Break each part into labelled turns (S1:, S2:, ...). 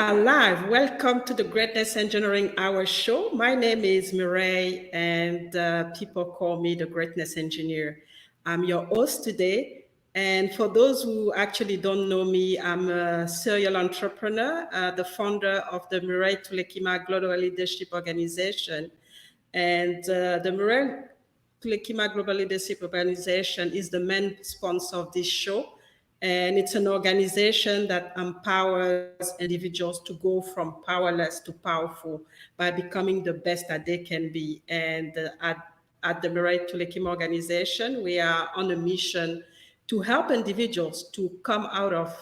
S1: are live. Welcome to the Greatness Engineering Hour show. My name is Mireille, and people call me the Greatness Engineer. I'm your host today. And for those who actually don't know me, I'm a serial entrepreneur, the founder of the Mireille Tulekima Global Leadership Organization. And the Mireille Tulekima Global Leadership Organization is the main sponsor of this show. And it's an organization that empowers individuals to go from powerless to powerful by becoming the best that they can be. And at the Mireille Tulekima organization, we are on a mission to help individuals to come out of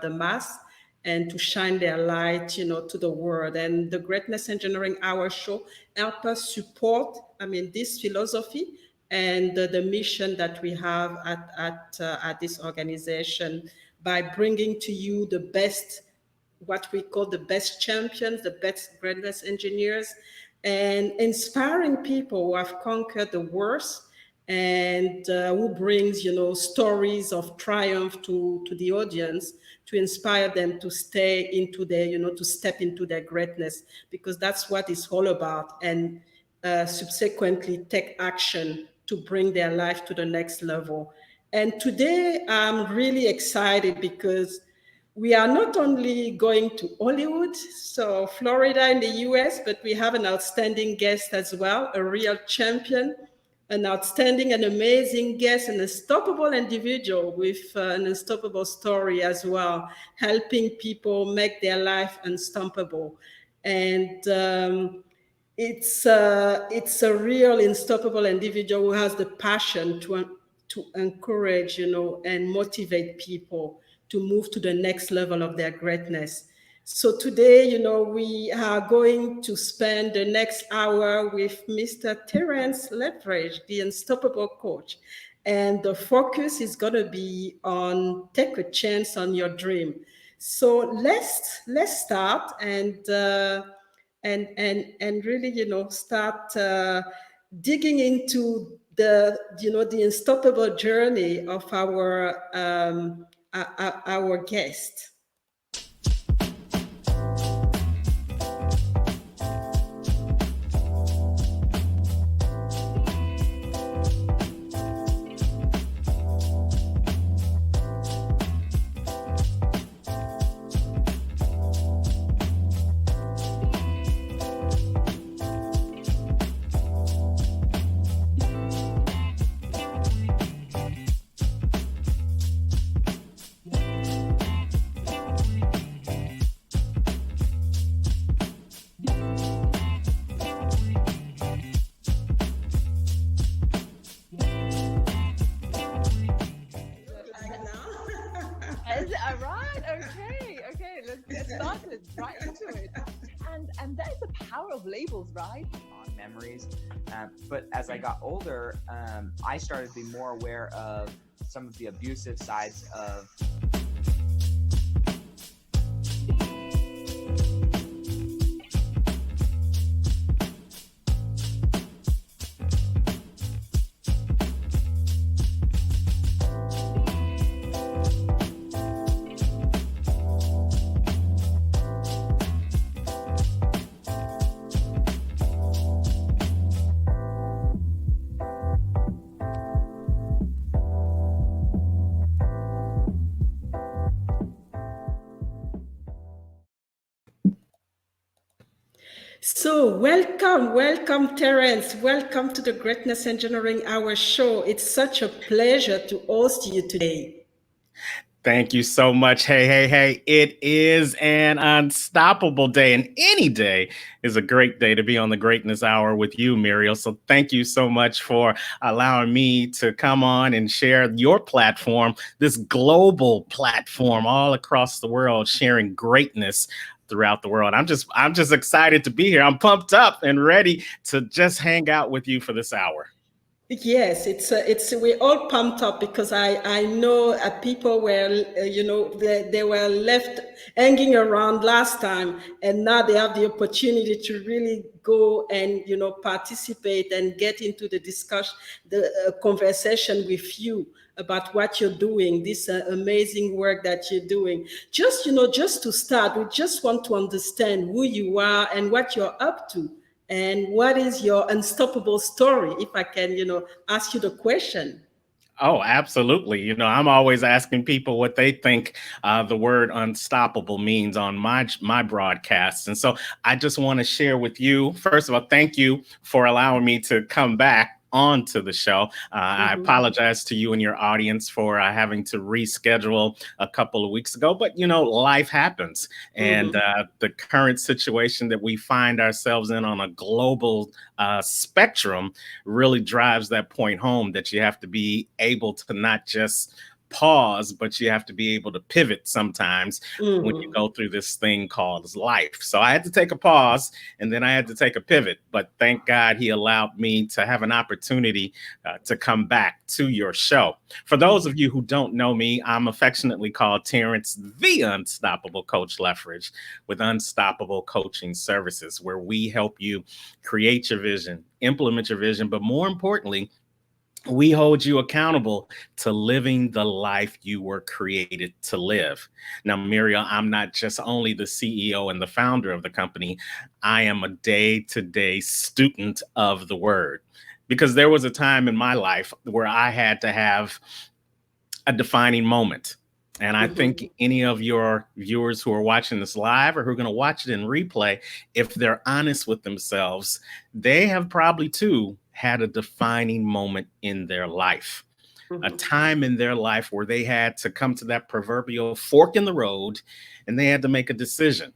S1: the mass and to shine their light, to the world. And the Greatness Engineering Hour show help us support, this philosophy and the mission that we have at this organization by bringing to you the best, what we call the best champions, the best greatness engineers, and inspiring people who have conquered the worst and who brings, stories of triumph to the audience to inspire them to stay into their, to step into their greatness, because that's what it's all about. And subsequently take action to bring their life to the next level. And today I'm really excited because we are not only going to Hollywood, so Florida in the US, but we have an outstanding guest as well, a real champion, an outstanding and amazing guest, an unstoppable individual with an unstoppable story as well, helping people make their life unstoppable. And it's a real unstoppable individual who has the passion to encourage, and motivate people to move to the next level of their greatness. So today, we are going to spend the next hour with Mr. Terrance Leftridge, the Unstoppable Coach. And the focus is going to be on take a chance on your dream. So let's start and really, start digging into the unstoppable journey of our guest.
S2: Right into it. And that is the power of labels, right?
S3: On memories. But as I got older, I started to be more aware of some of the abusive sides of
S1: So welcome, Terrance. Welcome to the Greatness Engineering Hour show. It's such a pleasure to host you today.
S4: Thank you so much. Hey. It is an unstoppable day, and any day is a great day to be on the Greatness Hour with you, Muriel. So thank you so much for allowing me to come on and share your platform, this global platform all across the world, sharing greatness throughout the world. I'm just excited to be here. I'm pumped up and ready to just hang out with you for this hour.
S1: Yes, we're all pumped up because I know people were they were left hanging around last time, and now they have the opportunity to really go and participate and get into the discussion, the conversation with you about what you're doing, this amazing work that you're doing. Just, just to start, we just want to understand who you are and what you're up to. And what is your unstoppable story? If I can, ask you the question.
S4: Oh, absolutely. I'm always asking people what they think the word unstoppable means on my broadcasts. And so I just want to share with you, first of all, thank you for allowing me to come back onto the show. I apologize to you and your audience for having to reschedule a couple of weeks ago, but life happens. And the current situation that we find ourselves in on a global spectrum really drives that point home, that you have to be able to not just pause, but you have to be able to pivot sometimes when you go through this thing called life. So I had to take a pause, and then I had to take a pivot, but thank God he allowed me to have an opportunity to come back to your show. For those of you who don't know me, I'm affectionately called Terrance, the Unstoppable Coach Leftridge, with Unstoppable Coaching Services, where we help you create your vision, implement your vision, but more importantly, we hold you accountable to living the life you were created to live. Now, Muriel, I'm not just only the CEO and the founder of the company. I am a day-to-day student of the word, because there was a time in my life where I had to have a defining moment. And I think any of your viewers who are watching this live or who are going to watch it in replay, if they're honest with themselves, they have probably too had a defining moment in their life, a time in their life where they had to come to that proverbial fork in the road, and they had to make a decision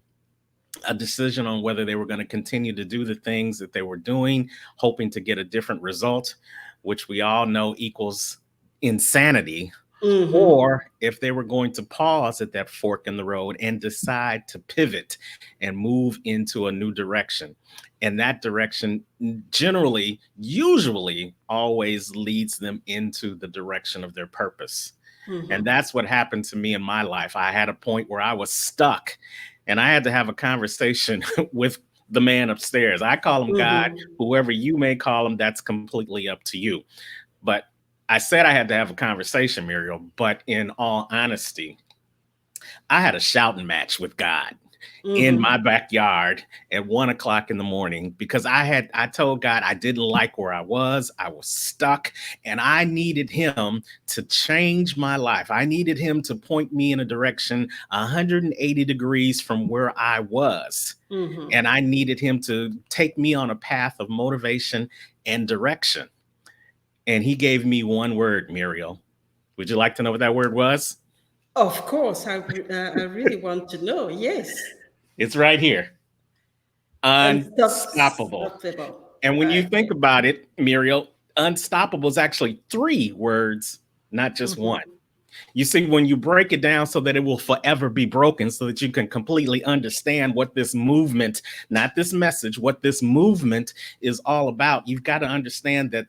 S4: on whether they were going to continue to do the things that they were doing, hoping to get a different result, which we all know equals insanity, or if they were going to pause at that fork in the road and decide to pivot and move into a new direction. And that direction generally, usually, always leads them into the direction of their purpose. And that's what happened to me in my life. I had a point where I was stuck, and I had to have a conversation with the man upstairs. I call him God, whoever you may call him, that's completely up to you. But I said I had to have a conversation, Muriel, but in all honesty, I had a shouting match with God in my backyard at 1:00 in the morning, because I told God I didn't like where I was stuck, and I needed him to change my life. I needed him to point me in a direction 180 degrees from where I was. And I needed him to take me on a path of motivation and direction. And he gave me one word, Muriel. Would you like to know what that word was?
S1: Of course, I really want to know. Yes.
S4: It's right here. Unstoppable.
S1: Unstoppable.
S4: And when you think
S1: Okay.
S4: about it, Muriel, unstoppable is actually 3 words, not just one. You see, when you break it down so that it will forever be broken, so that you can completely understand what this movement, not this message, what this movement is all about, you've got to understand that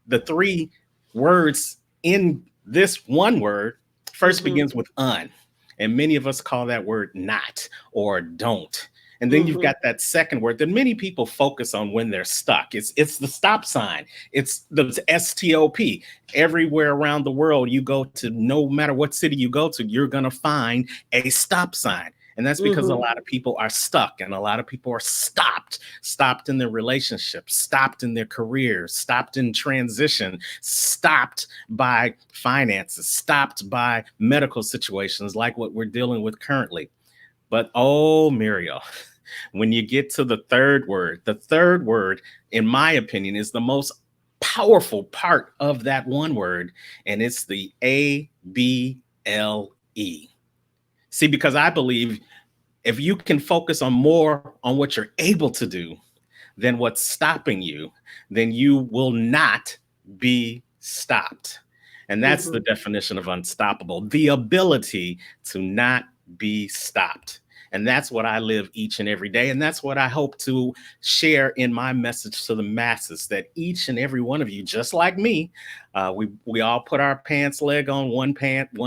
S4: the 3 words in this one word first begins with un. And many of us call that word not or don't. And then you've got that second word that many people focus on when they're stuck. It's the stop sign. It's the STOP. Everywhere around the world you go to, no matter what city you go to, you're going to find a stop sign. And that's because a lot of people are stuck, and a lot of people are stopped in their relationships, stopped in their careers, stopped in transition, stopped by finances, stopped by medical situations like what we're dealing with currently. But oh, Muriel, when you get to the third word, in my opinion, is the most powerful part of that one word, and it's the ABLE. See, because I believe if you can focus on more on what you're able to do than what's stopping you, then you will not be stopped. And that's the definition of unstoppable, the ability to not be stopped. And that's what I live each and every day. And that's what I hope to share in my message to the masses, that each and every one of you, just like me, we all put our pants leg on one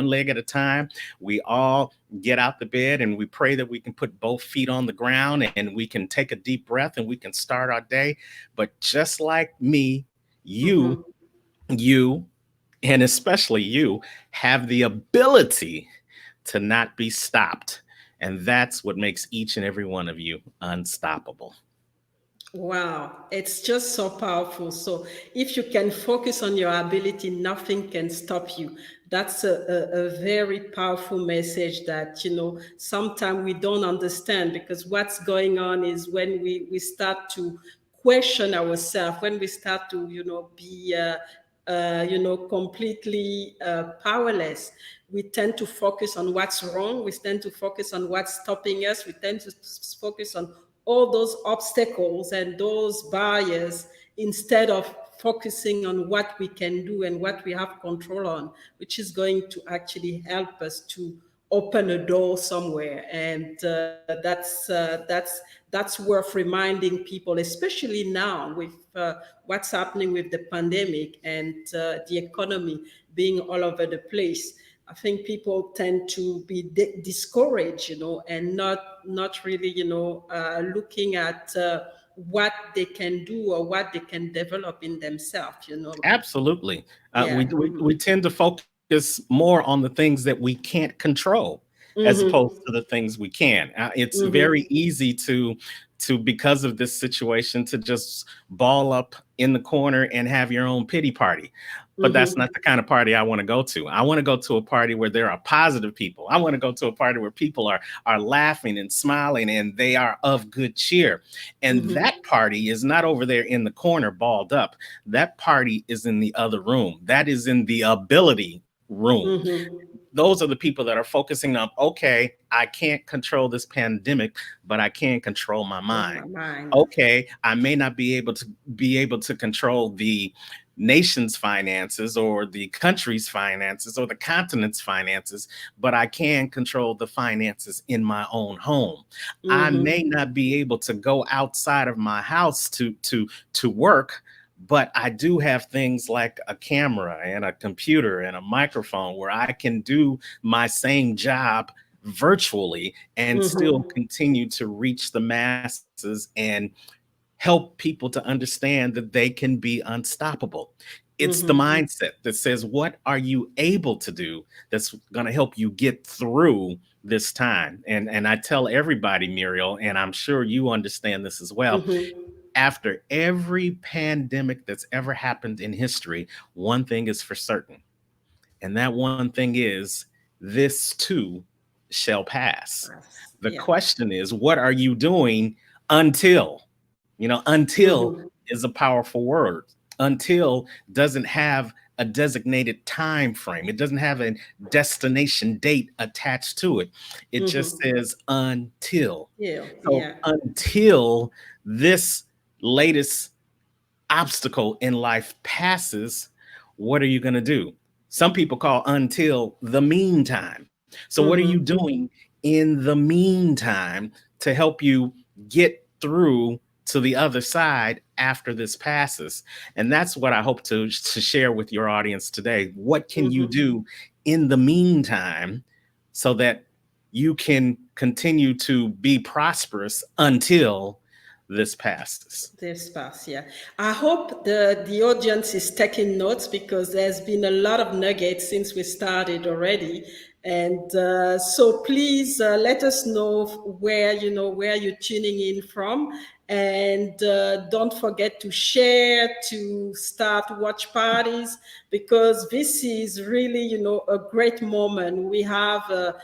S4: leg at a time. We all get out the bed and we pray that we can put both feet on the ground and we can take a deep breath and we can start our day. But just like me, you and especially you, have the ability to not be stopped. And that's what makes each and every one of you unstoppable.
S1: Wow, it's just so powerful. So, if you can focus on your ability, nothing can stop you. That's a very powerful message that, sometimes we don't understand, because what's going on is when we start to question ourselves, when we start to, be completely powerless. We tend to focus on what's wrong. We tend to focus on what's stopping us. We tend to focus on all those obstacles and those barriers instead of focusing on what we can do and what we have control on, which is going to actually help us to open a door somewhere. And that's worth reminding people, especially now with what's happening with the pandemic and the economy being all over the place. I think people tend to be discouraged, and not really, looking at what they can do or what they can develop in themselves.
S4: Absolutely.
S1: Yeah.
S4: We tend to focus more on the things that we can't control as opposed
S1: Mm-hmm.
S4: to the things we can. It's very
S1: Mm-hmm.
S4: easy to because of this situation to just ball up in the corner and have your own pity party. But that's not
S1: Mm-hmm.
S4: the kind of party I want to go to. I want to go to a party where there are positive people. I want to go to a party where people are laughing and smiling and they are of good cheer. And
S1: Mm-hmm.
S4: that party is not over there in the corner balled up. That party is in the other room. That is in the ability room.
S1: Mm-hmm.
S4: Those are the people that are focusing on, okay, I can't control this pandemic, but I can control my
S1: In my
S4: mind.
S1: mind.
S4: Okay, I may not be able to control the nation's finances or the country's finances or the continent's finances, but I can control the finances in my own home. I may
S1: Mm-hmm.
S4: not be able to go outside of my house to work, but I do have things like a camera and a computer and a microphone where I can do my same job virtually and still
S1: Mm-hmm.
S4: continue to reach the masses and help people to understand that they can be unstoppable. It's the
S1: Mm-hmm.
S4: mindset that says, what are you able to do that's going to help you get through this time? And I tell everybody, Muriel, and I'm sure you understand this as well,
S1: Mm-hmm.
S4: after every pandemic that's ever happened in history, one thing is for certain. And that one thing is, this too shall pass. The
S1: Yeah.
S4: question is, what are you doing until? Until
S1: Mm-hmm.
S4: is a powerful word. Until doesn't have a designated time frame. It doesn't have a destination date attached to it. It just
S1: Mm-hmm.
S4: says until.
S1: Yeah.
S4: So
S1: Yeah.
S4: until this latest obstacle in life passes, what are you going to do? Some people call until the meantime. So, what are you
S1: Mm-hmm.
S4: doing in the meantime to help you get through to the other side after this passes? And that's what I hope to share with your audience today. What can you
S1: Mm-hmm.
S4: do in the meantime so that you can continue to be prosperous until this passes?
S1: This pass, yeah. I hope the audience is taking notes, because there's been a lot of nuggets since we started already, and so please let us know where you're tuning in from, and don't forget to share, to start watch parties, because this is really a great moment. We have a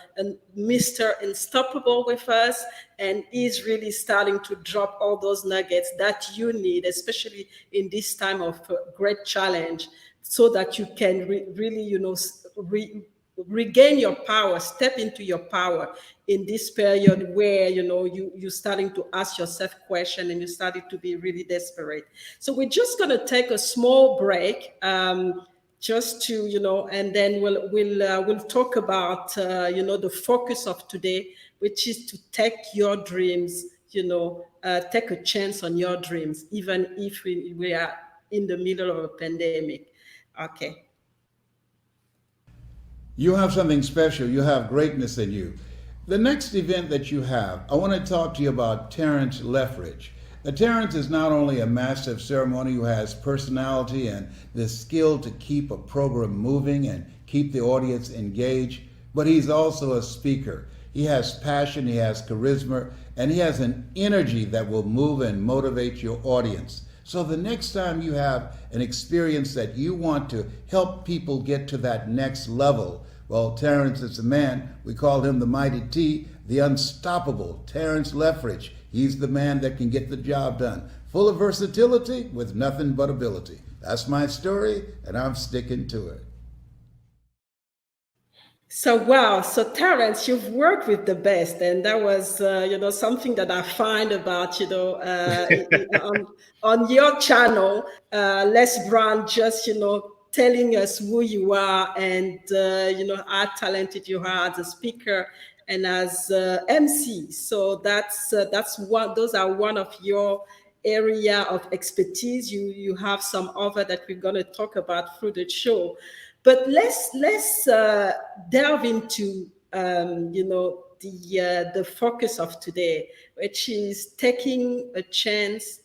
S1: Mr. Unstoppable with us, and he's really starting to drop all those nuggets that you need, especially in this time of great challenge, so that you can really, regain your power, step into your power in this period where you're starting to ask yourself questions and you started to be really desperate. So we're just going to take a small break, just to and then we'll talk about the focus of today, which is to take your dreams, take a chance on your dreams, even if we are in the middle of a pandemic. Okay.
S5: You have something special. You have greatness in you. The next event that you have, I want to talk to you about Terrance Leftridge. Terrance is not only a master of ceremony who has personality and the skill to keep a program moving and keep the audience engaged, but he's also a speaker. He has passion, he has charisma, and he has an energy that will move and motivate your audience. So the next time you have an experience that you want to help people get to that next level, well, Terrance is the man. We call him the Mighty T, the Unstoppable Terrance Leftridge. He's the man that can get the job done. Full of versatility with nothing but ability. That's my story, and I'm sticking to it.
S1: So wow, so Terrance, you've worked with the best, and that was something that I find about on your channel, Les Brown, just telling us who you are and how talented you are as a speaker and as MC. So that's one. Those are one of your area of expertise. You have some other that we're going to talk about through the show. But let's delve into the focus of today, which is taking a chance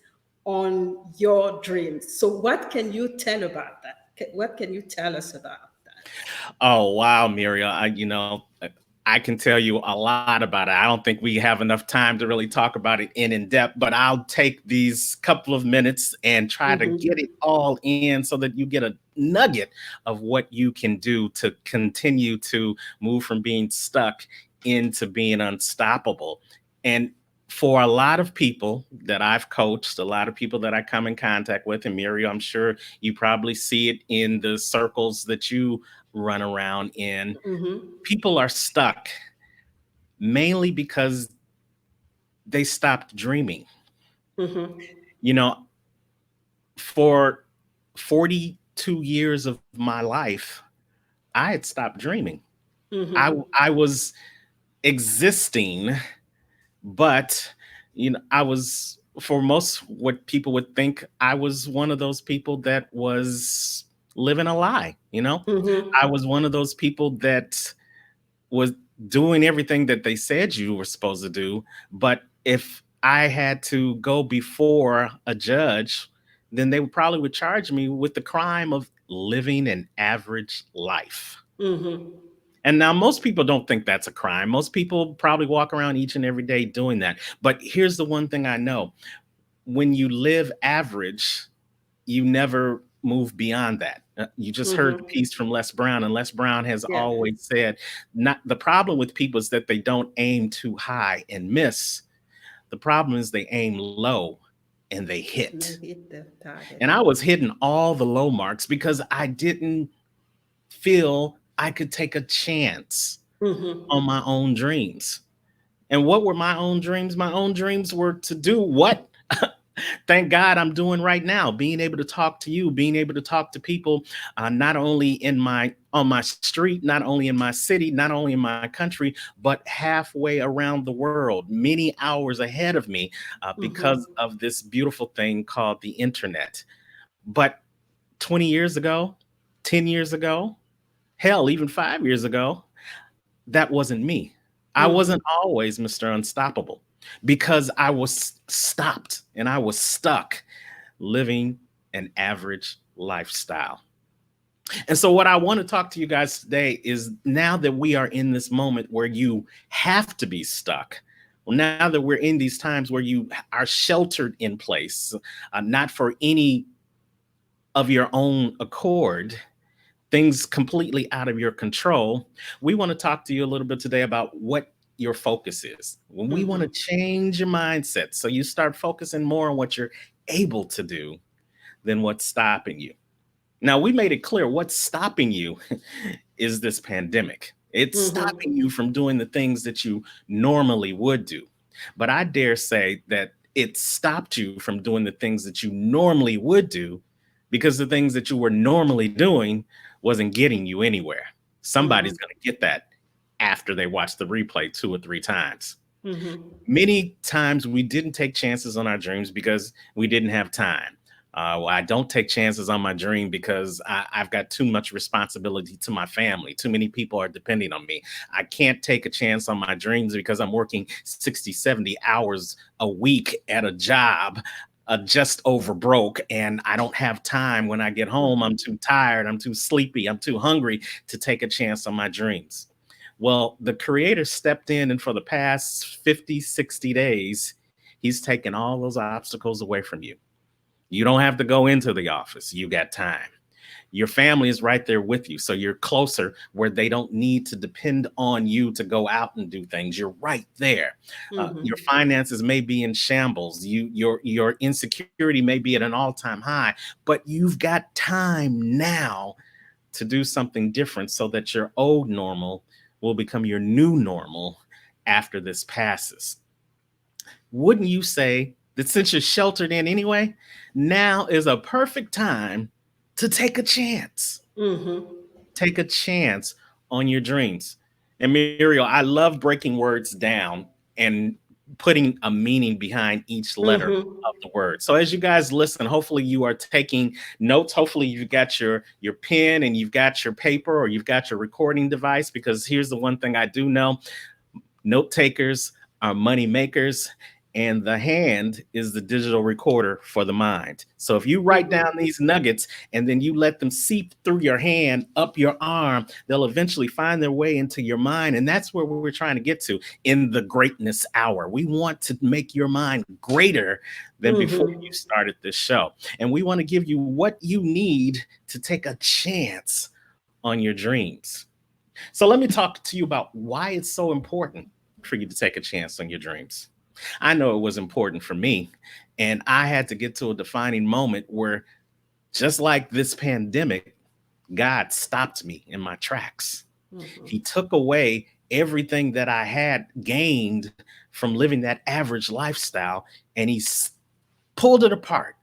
S1: on your dreams. So what can you tell about that? What can you tell us about that?
S4: Oh, wow, Muriel. I can tell you a lot about it. I don't think we have enough time to really talk about it in depth, but I'll take these couple of minutes and try to get it all in so that you get a nugget of what you can do to continue to move from being stuck into being unstoppable. And for a lot of people that I've coached, a lot of people that I come in contact with, and Muriel, I'm sure you probably see it in the circles that you run around in. People are stuck mainly because they stopped dreaming. For 42 years of my life, I had stopped dreaming. I was existing, but I was, for most what people would think, I was one of those people that was living a lie. I was one of those people that was doing everything that they said you were supposed to do. But if I had to go before a judge, then they probably would charge me with the crime of living an average life. And now most people don't think that's a crime. Most people probably walk around each and every day doing that. But here's the one thing I know. When you live average, you never move beyond that. You just heard the piece from Les Brown, and Les Brown has always said, not the problem with people is that they don't aim too high and miss. The problem is they aim low and they hit. And I was hitting all the low marks because I didn't feel I could take a chance on my own dreams. And what were my own dreams? My own dreams were to do what? Thank God I'm doing right now, being able to talk to you, being able to talk to people, not only on my street, not only in my city, not only in my country, but halfway around the world, many hours ahead of me, because of this beautiful thing called the internet. But 20 years ago, 10 years ago, hell, even 5 years ago, that wasn't me. I wasn't always Mr. Unstoppable, because I was stopped and I was stuck living an average lifestyle. And so what I want to talk to you guys today is, now that we are in this moment where you have to be stuck, well, now that we're in these times where you are sheltered in place, not for any of your own accord, things completely out of your control, we want to talk to you a little bit today about what your focus is. When we want to change your mindset, so you start focusing more on what you're able to do than what's stopping you. Now, we made it clear what's stopping you is this pandemic. It's stopping you from doing the things that you normally would do. But I dare say that it stopped you from doing the things that you normally would do, because the things that you were normally doing wasn't getting you anywhere. Somebody's going to get that after they watch the replay 2 or 3 times. Many times we didn't take chances on our dreams because we didn't have time. Well, I don't take chances on my dream because I've got too much responsibility to my family. Too many people are depending on me. I can't take a chance on my dreams because I'm working 60, 70 hours a week at a job, just over broke. And I don't have time when I get home. I'm too tired. I'm too sleepy. I'm too hungry to take a chance on my dreams. Well, the creator stepped in, and for the past 50, 60 days, he's taken all those obstacles away from you. You don't have to go into the office. You got time. Your family is right there with you. So you're closer where they don't need to depend on you to go out and do things. You're right there. Your finances may be in shambles. Your insecurity may be at an all-time high, but you've got time now to do something different so that your old normal will become your new normal after this passes. Wouldn't you say that since you're sheltered in anyway, now is a perfect time to take a chance? Take a chance on your dreams. And Muriel, I love breaking words down and putting a meaning behind each letter of the word. So as you guys listen, hopefully you are taking notes. Hopefully you've got your pen and you've got your paper or you've got your recording device, because here's the one thing I do know: note takers are money makers, and the hand is the digital recorder for the mind. So if you write down these nuggets and then you let them seep through your hand, up your arm, they'll eventually find their way into your mind. And that's where we're trying to get to in the greatness hour. We want to make your mind greater than before you started this show. And we want to give you what you need to take a chance on your dreams. So let me talk to you about why it's so important for you to take a chance on your dreams. I know it was important for me, and I had to get to a defining moment where, just like this pandemic, God stopped me in my tracks. He took away everything that I had gained from living that average lifestyle, and he pulled it apart.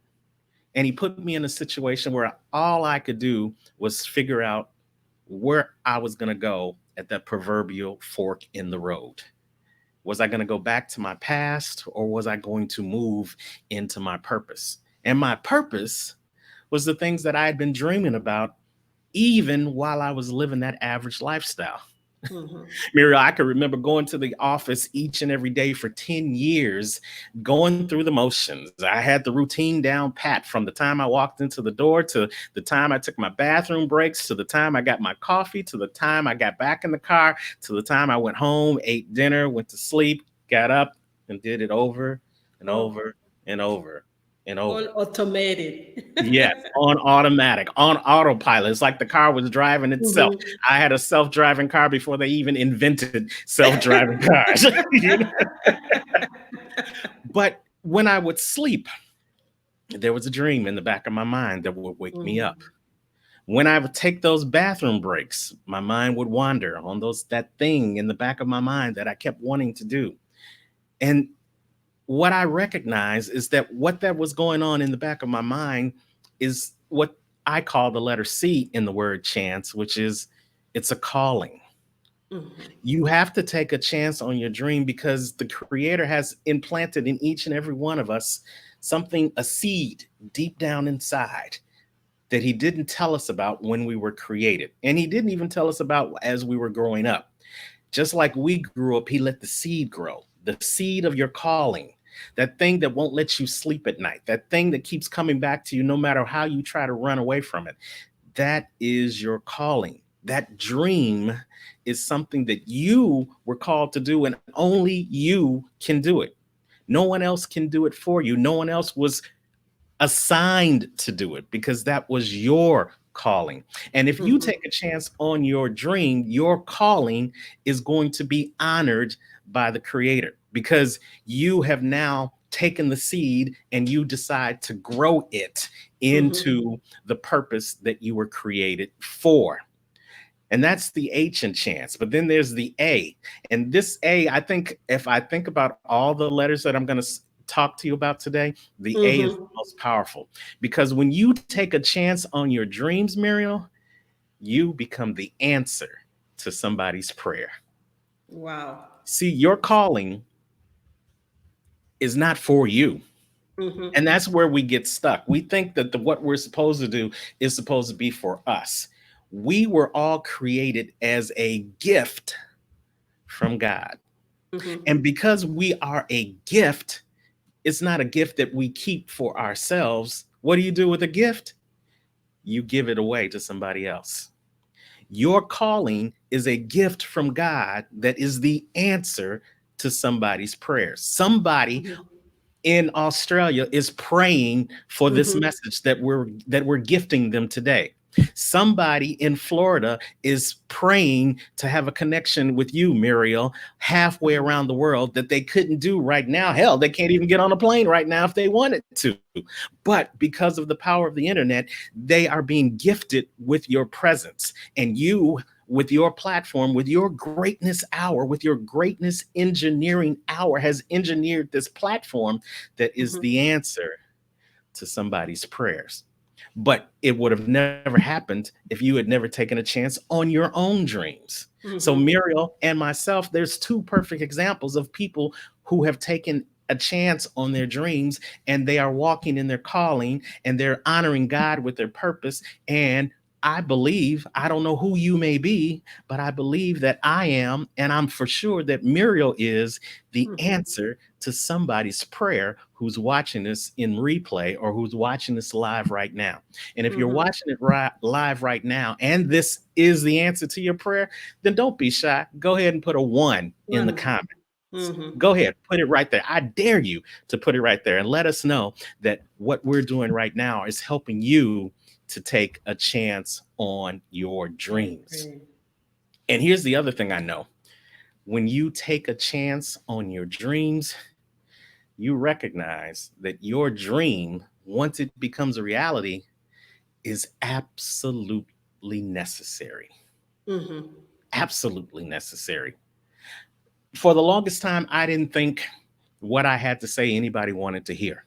S4: And he put me in a situation where all I could do was figure out where I was going to go at that proverbial fork in the road. Was I going to go back to my past, or was I going to move into my purpose? And my purpose was the things that I had been dreaming about even while I was living that average lifestyle. Muriel, I can remember going to the office each and every day for 10 years, going through the motions. I had the routine down pat from the time I walked into the door to the time I took my bathroom breaks, to the time I got my coffee, to the time I got back in the car, to the time I went home, ate dinner, went to sleep, got up, and did it over and over and over and over.
S1: All automated.
S4: Yes, on automatic, on autopilot. It's like the car was driving itself. I had a self-driving car before they even invented self-driving cars. You know? But when I would sleep, there was a dream in the back of my mind that would wake me up. When I would take those bathroom breaks, my mind would wander on that thing in the back of my mind that I kept wanting to do. And what I recognize is that what that was going on in the back of my mind is what I call the letter C in the word chance, which is it's a calling. You have to take a chance on your dream because the creator has implanted in each and every one of us something, a seed deep down inside that he didn't tell us about when we were created. And he didn't even tell us about as we were growing up. Just like we grew up, he let the seed grow, the seed of your calling, that thing that won't let you sleep at night, that thing that keeps coming back to you no matter how you try to run away from it. That is your calling. That dream is something that you were called to do, and only you can do it. No one else can do it for you. No one else was assigned to do it because that was your calling. And if you take a chance on your dream, your calling is going to be honored by the creator because you have now taken the seed and you decide to grow it into the purpose that you were created for. And that's the H in chance. But then there's the A. And this A, I think if I think about all the letters that I'm going to talk to you about today, the A is the most powerful. Because when you take a chance on your dreams, Muriel, you become the answer to somebody's prayer.
S1: Wow.
S4: See, your calling is not for you.
S1: Mm-hmm.
S4: And that's where we get stuck. We think that what we're supposed to do is supposed to be for us. We were all created as a gift from God.
S1: Mm-hmm.
S4: And because we are a gift, it's not a gift that we keep for ourselves. What do you do with a gift? You give it away to somebody else. Your calling is a gift from God that is the answer to somebody's prayers. Somebody in Australia is praying for this
S1: Mm-hmm.
S4: message that we're gifting them today. Somebody in Florida is praying to have a connection with you, Muriel, halfway around the world that they couldn't do right now. Hell, they can't even get on a plane right now if they wanted to. But because of the power of the internet, they are being gifted with your presence. And you, with your platform, with your greatness hour, with your greatness engineering hour, has engineered this platform that is
S1: Mm-hmm.
S4: the answer to somebody's prayers. But it would have never happened if you had never taken a chance on your own dreams. So,
S1: Mm-hmm.
S4: Muriel and myself, there's two perfect examples of people who have taken a chance on their dreams and they are walking in their calling and they're honoring God with their purpose. And I believe, I don't know who you may be, but I believe that I am, and I'm for sure that Muriel is the
S1: Mm-hmm.
S4: answer to somebody's prayer who's watching this in replay or who's watching this live right now. And if you're
S1: Mm-hmm.
S4: watching it live right now, and this is the answer to your prayer, then don't be shy. Go ahead and put a one in the
S1: One.
S4: comments.
S1: Mm-hmm.
S4: Go ahead, put it right there. I dare you to put it right there and let us know that what we're doing right now is helping you to take a chance on your dreams.
S1: Great.
S4: And here's the other thing I know: when you take a chance on your dreams, you recognize that your dream, once it becomes a reality, is absolutely necessary.
S1: Mm-hmm.
S4: Absolutely necessary. For the longest time, I didn't think what I had to say anybody wanted to hear.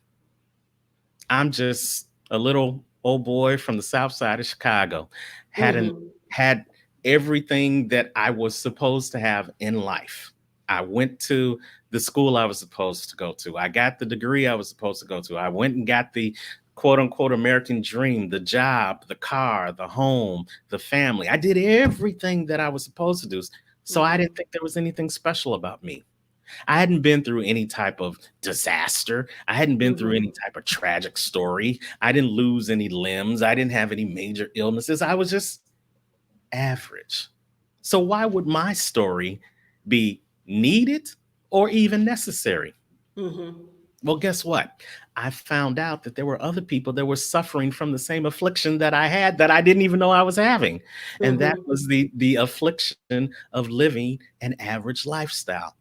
S4: I'm just a little old boy from the south side of Chicago, hadn't
S1: Mm-hmm.
S4: had everything that I was supposed to have in life. I went to the school I was supposed to go to. I got the degree I was supposed to go to. I went and got the quote unquote American dream, the job, the car, the home, the family. I did everything that I was supposed to do. So I
S1: Mm-hmm.
S4: didn't think there was anything special about me. I hadn't been through any type of disaster. I hadn't been through any
S1: Mm-hmm.
S4: type of tragic story. I didn't lose any limbs. I didn't have any major illnesses. I was just average. So why would my story be needed or even necessary?
S1: Mm-hmm.
S4: Well, guess what? I found out that there were other people that were suffering from the same affliction that I had that I didn't even know I was having. And that
S1: Mm-hmm.
S4: was the affliction of living an average lifestyle.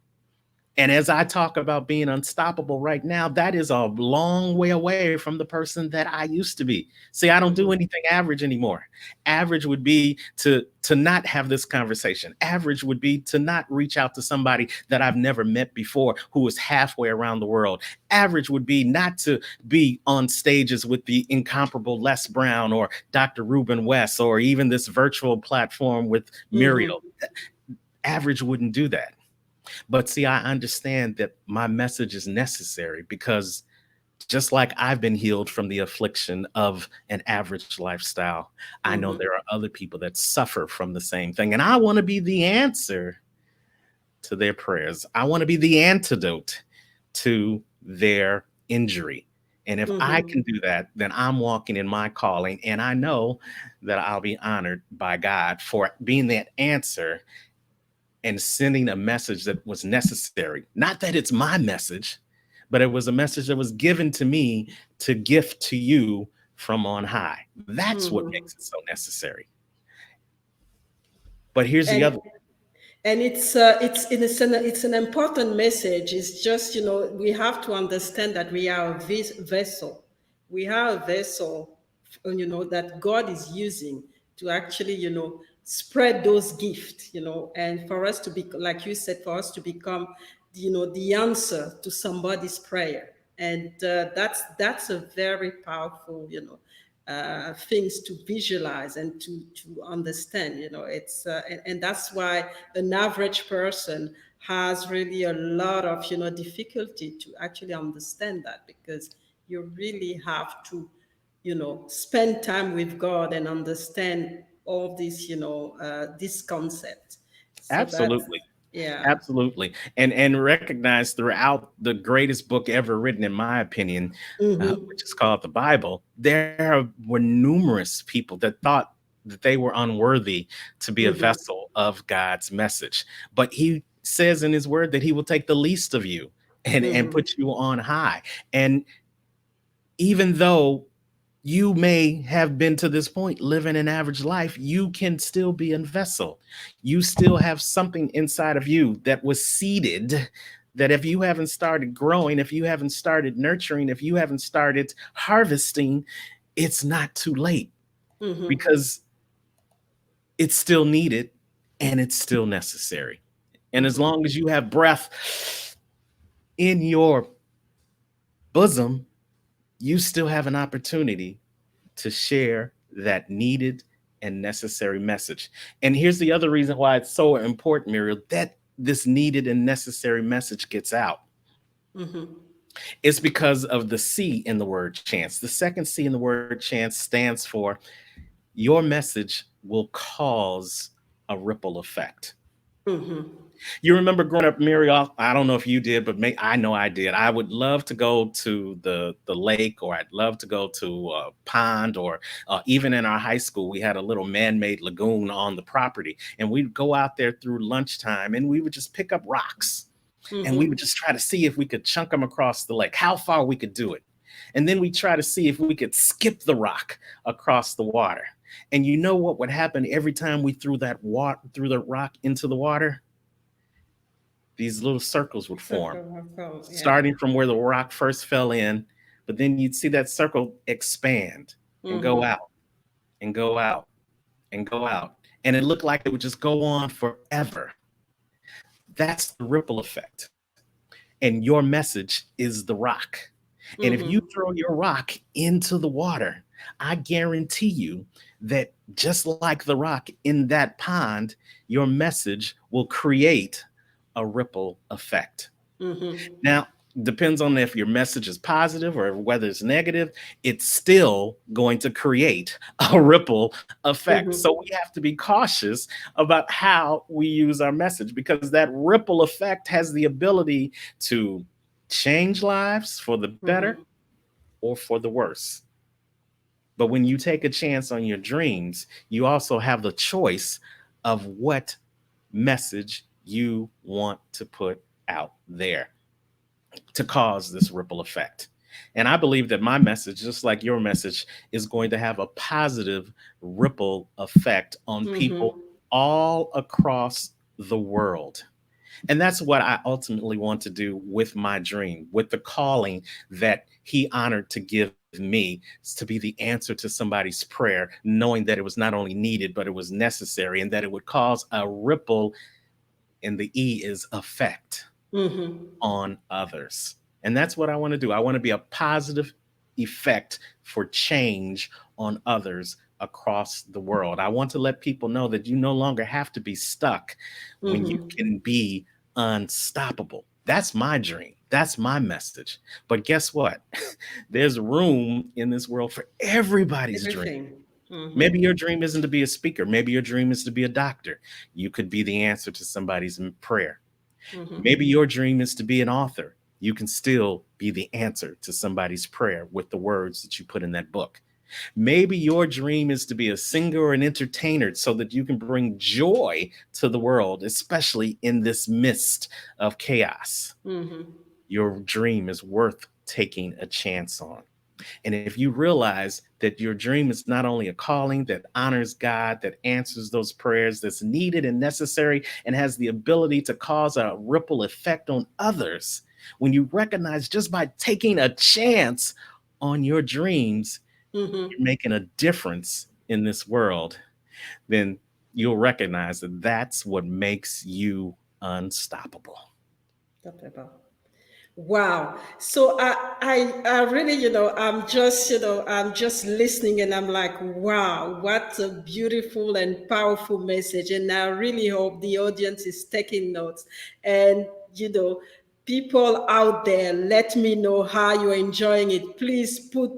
S4: And as I talk about being unstoppable right now, that is a long way away from the person that I used to be. See, I don't do
S1: Mm-hmm.
S4: anything average anymore. Average would be to not have this conversation. Average would be to not reach out to somebody that I've never met before who is halfway around the world. Average would be not to be on stages with the incomparable Les Brown or Dr. Ruben West or even this virtual platform with Muriel.
S1: Mm-hmm.
S4: Average wouldn't do that. But see, I understand that my message is necessary because just like I've been healed from the affliction of an average lifestyle, I know
S1: Mm-hmm.
S4: there are other people that suffer from the same thing. And I want to be the answer to their prayers. I want to be the antidote to their injury. And if I
S1: Mm-hmm.
S4: can do that, then I'm walking in my calling. And I know that I'll be honored by God for being that answer and sending a message that was necessary. Not that it's my message, but it was a message that was given to me to gift to you from on high. That's what
S1: Mm-hmm.
S4: makes it so necessary. But here's the
S1: And
S4: other.
S1: it's an important message. It's just, we have to understand that we are a vessel. We are a vessel, that God is using to actually, spread those gifts, and for us to be, like you said, for us to become, the answer to somebody's prayer. And that's a very powerful, things to visualize and to understand. It's and that's why an average person has really a lot of difficulty to actually understand that, because You really have to, spend time with God and understand all this, this concept. So that's,
S4: Absolutely.
S1: yeah.
S4: Absolutely. And recognize throughout the greatest book ever written, in my opinion, which is called the Bible, there were numerous people that thought that they were unworthy to be a
S1: Mm-hmm.
S4: vessel of God's message. But he says in his word that he will take the least of you and
S1: Mm-hmm.
S4: put you on high. And even though you may have been to this point living an average life, you can still be a vessel. You still have something inside of you that was seeded, that if you haven't started growing, if you haven't started nurturing, if you haven't started harvesting, it's not too late,
S1: Mm-hmm.
S4: because it's still needed and it's still necessary. And as
S1: Mm-hmm.
S4: long as you have breath in your bosom, you still have an opportunity to share that needed and necessary message. And here's the other reason why it's so important, Muriel, that this needed and necessary message gets out.
S1: Mm-hmm.
S4: It's because of the C in the word chance. The second C in the word chance stands for your message will cause a ripple effect.
S1: Mm-hmm.
S4: You remember growing up, Muriel? I don't know if you did, but I know I did. I would love to go to the lake, or I'd love to go to a pond, or even in our high school, we had a little man-made lagoon on the property, and we'd go out there through lunchtime, and we would just pick up rocks, and we
S1: Mm-hmm.
S4: would just try to see if we could chunk them across the lake, how far we could do it, and then we try to see if we could skip the rock across the water. And you know what would happen every time we threw the rock into the water? These little circles would form,
S1: Circle, yeah.
S4: starting from where the rock first fell in. But then you'd see that circle expand and go
S1: Mm-hmm.
S4: out and go out and go out. And it looked like it would just go on forever. That's the ripple effect. And your message is the rock. And if you
S1: Mm-hmm.
S4: throw your rock into the water, I guarantee you that just like the rock in that pond, your message will create a ripple effect.
S1: Mm-hmm.
S4: Now, depends on if your message is positive or whether it's negative, it's still going to create a ripple effect.
S1: Mm-hmm.
S4: So we have to be cautious about how we use our message, because that ripple effect has the ability to change lives for the better
S1: Mm-hmm.
S4: or for the worse. But when you take a chance on your dreams, you also have the choice of what message you want to put out there to cause this ripple effect. And I believe that my message, just like your message, is going to have a positive ripple effect on people
S1: Mm-hmm.
S4: all across the world. And that's what I ultimately want to do with my dream, with the calling that he honored to give me, to be the answer to somebody's prayer, knowing that it was not only needed, but it was necessary, and that it would cause a ripple, and the E is effect,
S1: Mm-hmm.
S4: on others. And that's what I want to do. I want to be a positive effect for change on others across the world. I want to let people know that you no longer have to be stuck when you
S1: Mm-hmm.
S4: can be unstoppable. That's my dream. That's my message. But guess what? There's room in this world for everybody's dream.
S1: Everything. Mm-hmm.
S4: Maybe your dream isn't to be a speaker. Maybe your dream is to be a doctor. You could be the answer to somebody's prayer.
S1: Mm-hmm.
S4: Maybe your dream is to be an author. You can still be the answer to somebody's prayer with the words that you put in that book. Maybe your dream is to be a singer or an entertainer so that you can bring joy to the world, especially in this mist of chaos.
S1: Mm-hmm.
S4: Your dream is worth taking a chance on. And if you realize that your dream is not only a calling that honors God, that answers those prayers, that's needed and necessary, and has the ability to cause a ripple effect on others, when you recognize just by taking a chance on your dreams,
S1: Mm-hmm.
S4: you're making a difference in this world, then you'll recognize that that's what makes you unstoppable.
S1: Unstoppable. Wow. So I really, I'm just listening and I'm like, wow, what a beautiful and powerful message. And I really hope the audience is taking notes. And, people out there, let me know how you're enjoying it. Please put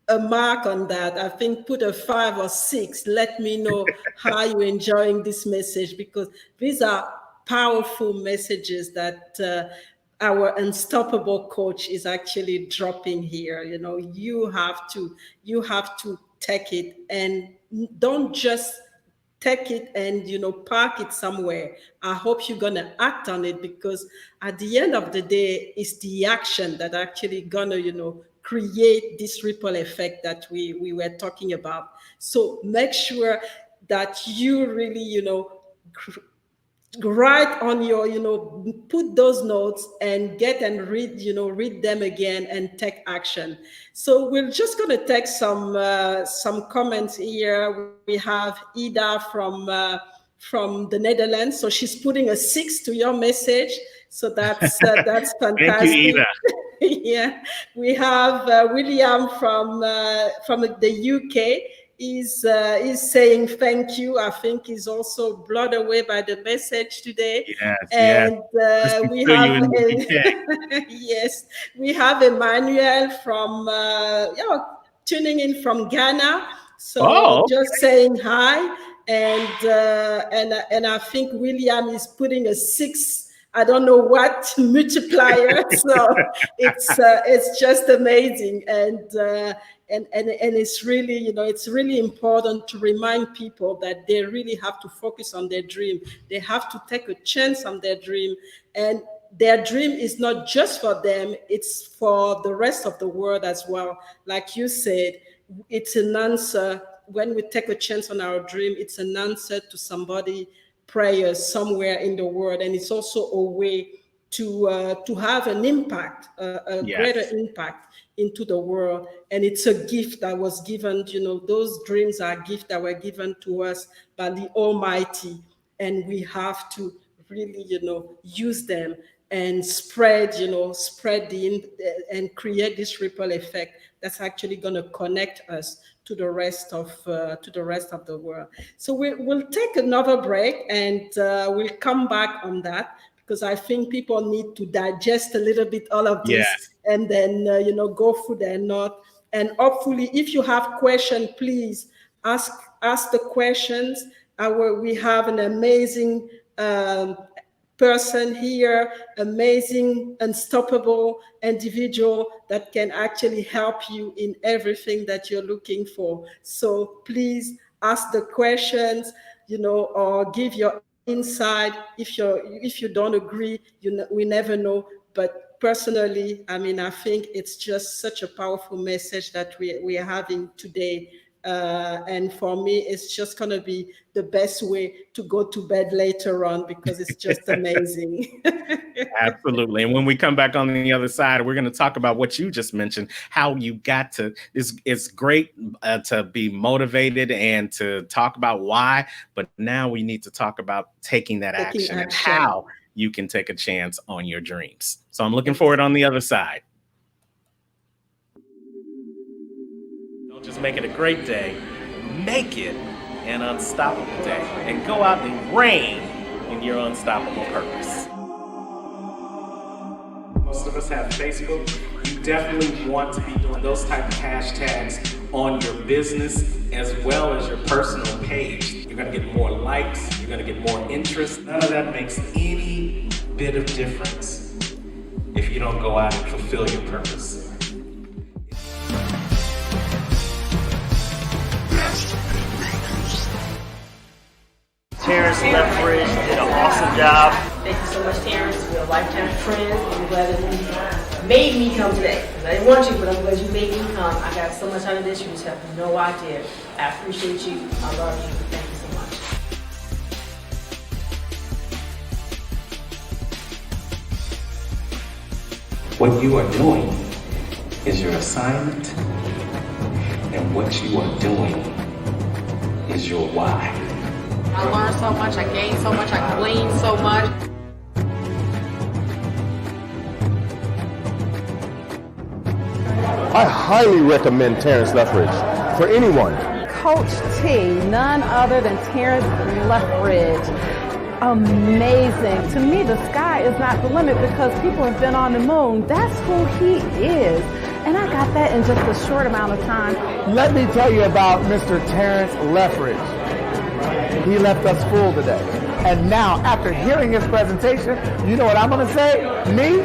S1: a mark on that. I think put a 5 or 6. Let me know how you're enjoying this message, because these are powerful messages that our unstoppable coach is actually dropping here. You have to take it, and don't just take it and park it somewhere. I hope you're gonna act on it, because at the end of the day, it's the action that actually gonna create this ripple effect that we were talking about. So make sure that you really write on your put those notes and get and read them again and take action. So we're just going to take some comments here. We have Ida from the Netherlands, so she's putting a 6 to your message, so that's fantastic.
S4: Thank you, Ida.
S1: Yeah, we have William from the UK. Is saying thank you. I think he's also blown away by the message today.
S4: Yes,
S1: and
S4: yes.
S1: We have yes, we have Emmanuel from tuning in from Ghana. So just saying hi, and I think William is putting a 6. I don't know what multiplier. So it's just amazing, and it's really it's really important to remind people that they really have to focus on their dream. They have to take a chance on their dream, and their dream is not just for them; it's for the rest of the world as well. Like you said, it's an answer. When we take a chance on our dream, it's an answer to somebody prayers somewhere in the world, and it's also a way to have an impact, a greater impact into the world. And it's a gift that was given. Those dreams are gifts that were given to us by the Almighty, and we have to really use them and spread and create this ripple effect that's actually going to connect us to the rest of the world. So we'll take another break, and we'll come back on that, because I think people need to digest a little bit all of this, and then go through their note. And hopefully, if you have questions, please ask the questions. We have an amazing person here, amazing, unstoppable individual that can actually help you in everything that you're looking for. So please ask the questions, or give your insight. If you don't agree, we never know. But personally, I think it's just such a powerful message that we are having today. And for me, it's just going to be the best way to go to bed later on, because it's just amazing.
S4: Absolutely. And when we come back on the other side, we're going to talk about what you just mentioned, how you got to, it's great to be motivated and to talk about why, but now we need to talk about taking that action and how you can take a chance on your dreams. So I'm looking forward on the other side. Just make it a great day, make it an unstoppable day, and go out and reign in your unstoppable purpose. Most of us have Facebook. You definitely want to be doing those type of hashtags on your business as well as your personal page. You're going to get more likes, you're going to get more interest. None of that makes any bit of difference if you don't go out and fulfill your purpose.
S6: Terrance Leftridge did an awesome job.
S7: Thank you so much, Terrance. We're lifetime friends. I'm glad that you made me come today. Because I didn't want you, but I'm glad you made me come. I got so much out of this. You just have no idea. I appreciate you. I love you. Thank you so much.
S8: What you are doing is your assignment, and what you are doing is your why.
S9: I learned so much, I gained so much, I gleaned so much.
S10: I highly recommend Terrance Leftridge for anyone.
S2: Coach T, none other than Terrance Leftridge. amazing. To me, the sky is not the limit because people have been on the moon. That's who he is. And I got that in just a short amount of time.
S10: Let me tell you about Mr. Terrance Leftridge. He left us full today. And now, after hearing his presentation, you know what I'm going to say? Me?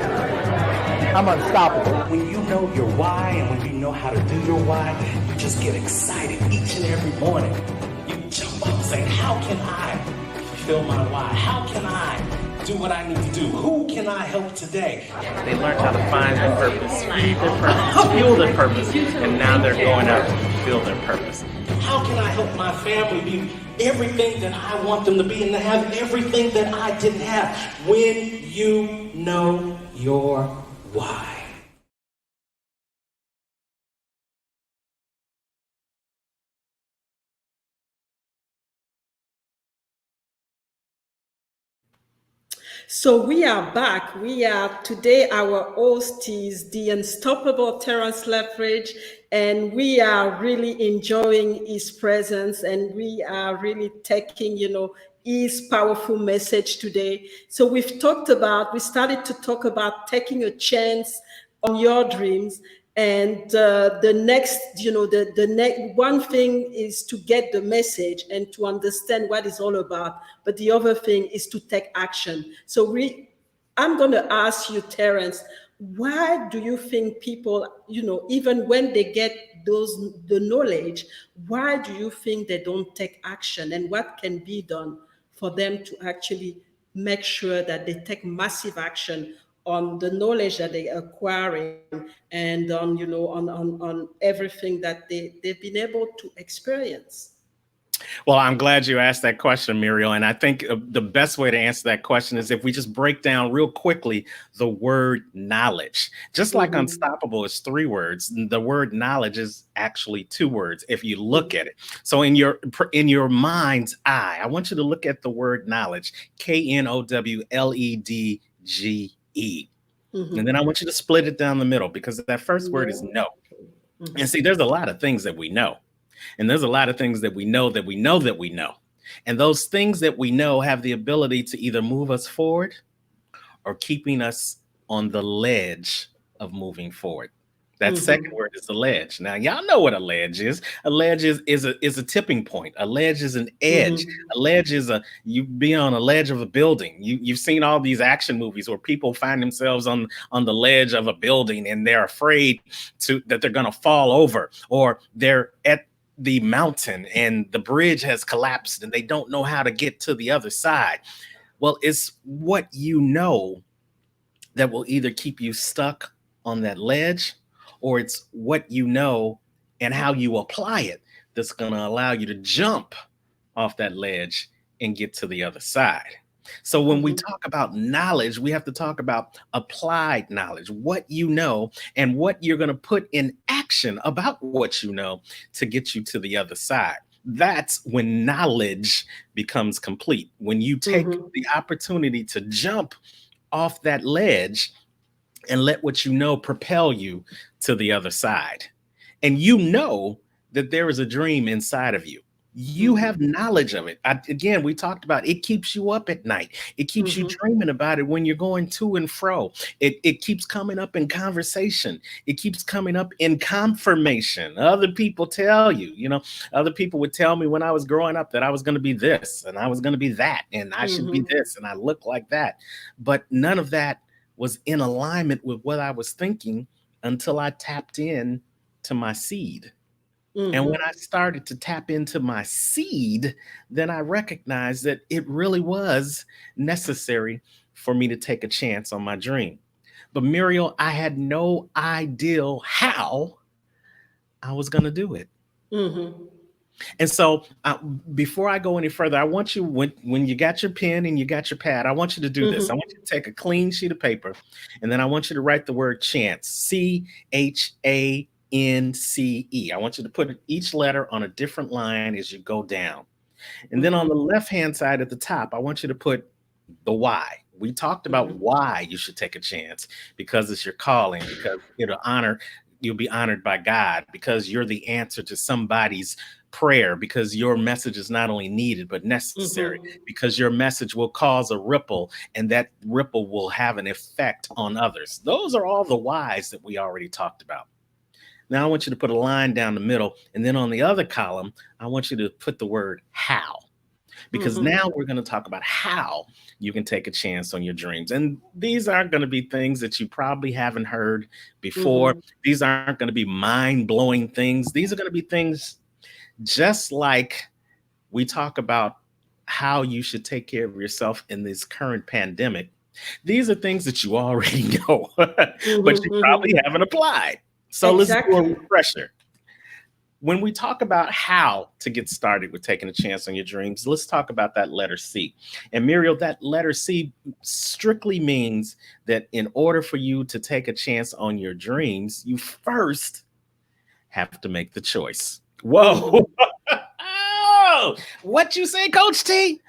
S10: I'm unstoppable.
S8: When you know your why and when you know how to do your why, you just get excited each and every morning. You jump up and say, how can I fulfill my why? How can I do what I need to do? Who can I help today?
S4: They learned how to find their purpose, feed their purpose, fuel their purpose, and now they're going out to fulfill their purpose.
S8: How can I help my family be everything that I want them to be and to have everything that I didn't have? When you know your why.
S1: So we are back. Today our host is the Unstoppable Terrance Leftridge, and we are really enjoying his presence, and we are really taking, his powerful message today. So we started to talk about taking a chance on your dreams. And the next one thing is to get the message and to understand what it's all about. But the other thing is to take action. So I'm going to ask you, Terrance, why do you think people, even when they get the knowledge, why do you think they don't take action? And what can be done for them to actually make sure that they take massive action on the knowledge that they're acquiring and on everything that they've been able to experience?
S4: Well, I'm glad you asked that question, Muriel. And I think the best way to answer that question is if we just break down real quickly the word knowledge. Just like unstoppable is 3 words, the word knowledge is actually 2 words if you look at it. So in your mind's eye, I want you to look at the word knowledge, KNOWLEDGE. And then I want you to split it down the middle because that first word is know. And see, there's a lot of things that we know. And there's a lot of things that we know that we know that we know. And those things that we know have the ability to either move us forward or keeping us on the ledge of moving forward. That second word is the ledge. Now, y'all know what a ledge is. A ledge is a tipping point. A ledge is an edge. A ledge is you be on a ledge of a building. You've seen all these action movies where people find themselves on the ledge of a building and they're afraid that they're going to fall over, or they're at the mountain and the bridge has collapsed and they don't know how to get to the other side. Well, it's what you know that will either keep you stuck on that ledge, or it's what you know and how you apply it that's going to allow you to jump off that ledge and get to the other side. So when we talk about knowledge, we have to talk about applied knowledge, what you know and what you're going to put in action about what you know to get you to the other side. That's when knowledge becomes complete. When you take the opportunity to jump off that ledge and let what you know propel you to the other side. And you know that there is a dream inside of you. You have knowledge of it. Again, we talked about it keeps you up at night. It keeps you dreaming about it when you're going to and fro. It keeps coming up in conversation. It keeps coming up in confirmation. Other people tell you, other people would tell me when I was growing up that I was going to be this and I was going to be that and I should be this and I look like that. But none of that was in alignment with what I was thinking until I tapped in to my seed. And when I started to tap into my seed, then I recognized that it really was necessary for me to take a chance on my dream. But Muriel, I had no idea how I was going to do it. And so before I go any further, I want you, when you got your pen and you got your pad, I want you to do this. I want you to take a clean sheet of paper, and then I want you to write the word chance, CHANCE. I want you to put each letter on a different line as you go down. And then on the left-hand side at the top, I want you to put the why. We talked about why you should take a chance, because it's your calling, because it'll honor you'll be honored by God, because you're the answer to somebody's prayer, because your message is not only needed but necessary, because your message will cause a ripple, and that ripple will have an effect on others. Those are all the whys that we already talked about. Now I want you to put a line down the middle, and then on the other column, I want you to put the word how, because now we're going to talk about how you can take a chance on your dreams. And these aren't going to be things that you probably haven't heard before. These aren't going to be mind-blowing things. These are going to be things just like we talk about how you should take care of yourself in this current pandemic. These are things that you already know, but you probably haven't applied. So let's do a refresher. When we talk about how to get started with taking a chance on your dreams, let's talk about that letter C. And Muriel, that letter C strictly means that in order for you to take a chance on your dreams, you first have to make the choice. Whoa. Oh, what you say, Coach T?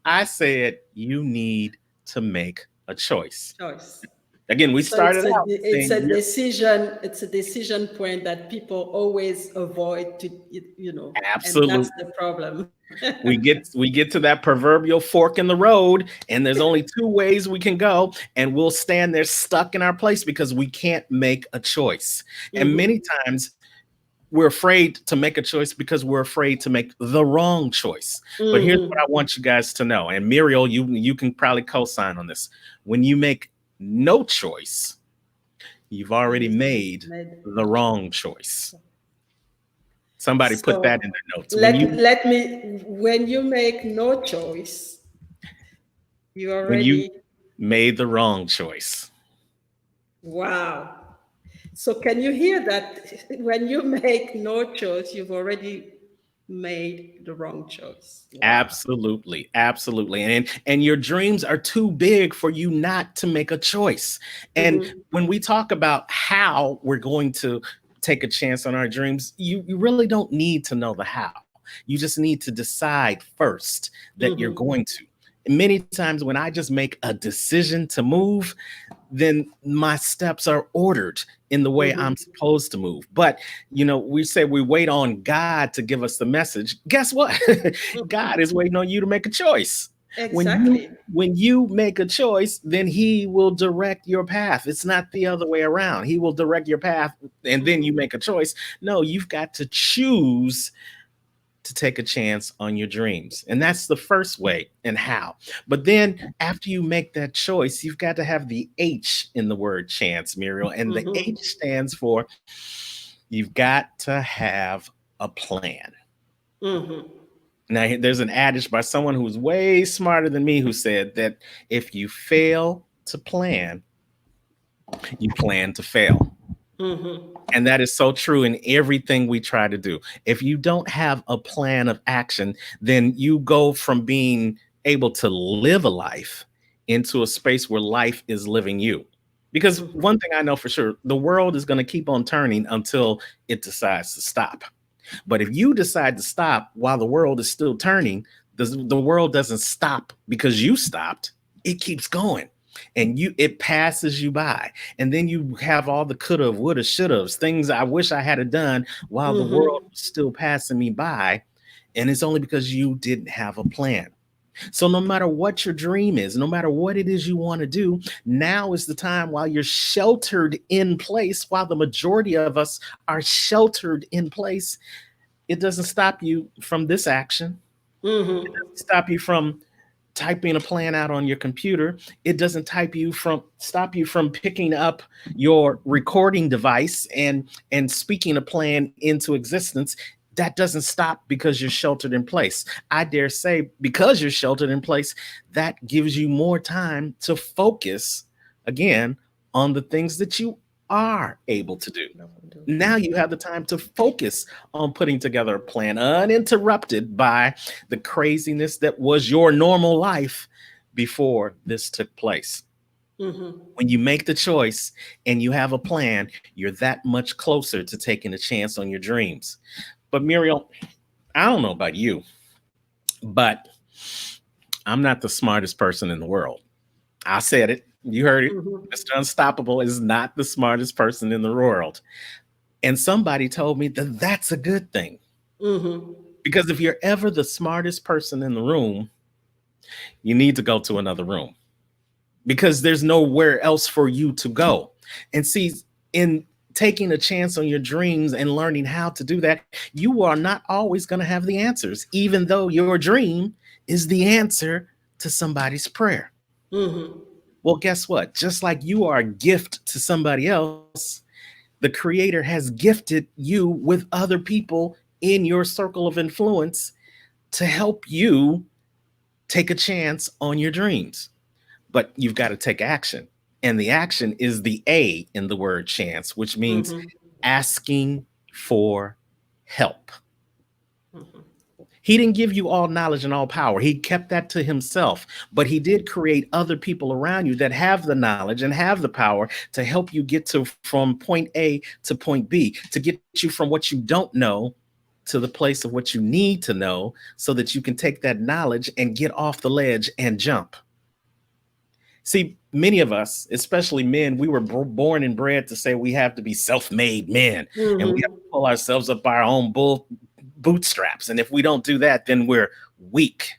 S4: I said you need to make a choice. Again, we started out.
S1: It's a decision. It's a decision point that people always avoid to,
S4: Absolutely.
S1: And that's the problem.
S4: we get to that proverbial fork in the road, and there's only two ways we can go, and we'll stand there stuck in our place because we can't make a choice. And many times we're afraid to make a choice because we're afraid to make the wrong choice. But here's what I want you guys to know. And Muriel, you can probably co-sign on this. When you make no choice, you've already made the wrong choice. Somebody put that in their notes.
S1: When you make no choice, you already...
S4: When you made the wrong choice.
S1: Wow. So can you hear that? When you make no choice, you've already made the wrong choice. Wow.
S4: Absolutely. And your dreams are too big for you not to make a choice. And when we talk about how we're going to take a chance on our dreams, you really don't need to know the how. You just need to decide first that you're going to. And many times when I just make a decision to move, then my steps are ordered in the way I'm supposed to move. But, we say we wait on God to give us the message. Guess what? God is waiting on you to make a choice.
S1: Exactly.
S4: When you make a choice, then he will direct your path. It's not the other way around. He will direct your path and then you make a choice. No, you've got to choose to take a chance on your dreams. And that's the first way and how. But then after you make that choice, you've got to have the H in the word chance, Muriel. And the H stands for you've got to have a plan. Now, there's an adage by someone who's way smarter than me who said that if you fail to plan, you plan to fail. And that is so true in everything we try to do. If you don't have a plan of action, then you go from being able to live a life into a space where life is living you. Because one thing I know for sure, the world is going to keep on turning until it decides to stop. But if you decide to stop while the world is still turning, the world doesn't stop because you stopped. It keeps going. And it passes you by. And then you have all the coulda, woulda, shouldas, things I wish I had done while the world was still passing me by. And it's only because you didn't have a plan. So no matter what your dream is, no matter what it is you want to do, now is the time while you're sheltered in place, while the majority of us are sheltered in place. It doesn't stop you from this action. It doesn't stop you from typing a plan out on your computer. It doesn't stop you from picking up your recording device and speaking a plan into existence. That doesn't stop because you're sheltered in place. I dare say because you're sheltered in place, that gives you more time to focus again on the things that you are able to do. Now you have the time to focus on putting together a plan uninterrupted by the craziness that was your normal life before this took place. When you make the choice and you have a plan, you're that much closer to taking a chance on your dreams. But Muriel, I don't know about you, but I'm not the smartest person in the world. I said it. You heard it.
S1: Mm-hmm.
S4: Mr. Unstoppable is not the smartest person in the world. And somebody told me that that's a good thing.
S1: Mm-hmm.
S4: Because if you're ever the smartest person in the room, you need to go to another room because there's nowhere else for you to go. And see, in taking a chance on your dreams and learning how to do that, you are not always going to have the answers, even though your dream is the answer to somebody's prayer.
S1: Mm-hmm.
S4: Well, guess what? Just like you are a gift to somebody else, the creator has gifted you with other people in your circle of influence to help you take a chance on your dreams. But you've got to take action. And the action is the A in the word chance, which means
S1: Mm-hmm.
S4: asking for help.
S1: Mm-hmm.
S4: He didn't give you all knowledge and all power. He kept that to himself, but he did create other people around you that have the knowledge and have the power to help you get to from point A to point B, to get you from what you don't know to the place of what you need to know so that you can take that knowledge and get off the ledge and jump. See, many of us, especially men, we were born and bred to say we have to be self-made men and we have to pull ourselves up by our own bootstraps. And if we don't do that, then we're weak.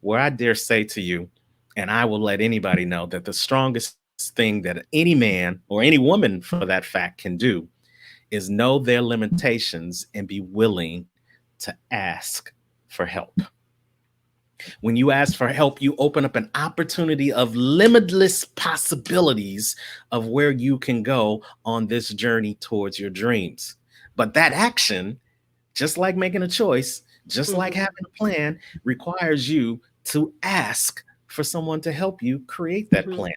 S4: Where I dare say to you, and I will let anybody know that the strongest thing that any man or any woman for that fact can do is know their limitations and be willing to ask for help. When you ask for help, you open up an opportunity of limitless possibilities of where you can go on this journey towards your dreams. But that action, just like making a choice, just like having a plan, requires you to ask for someone to help you create that plan.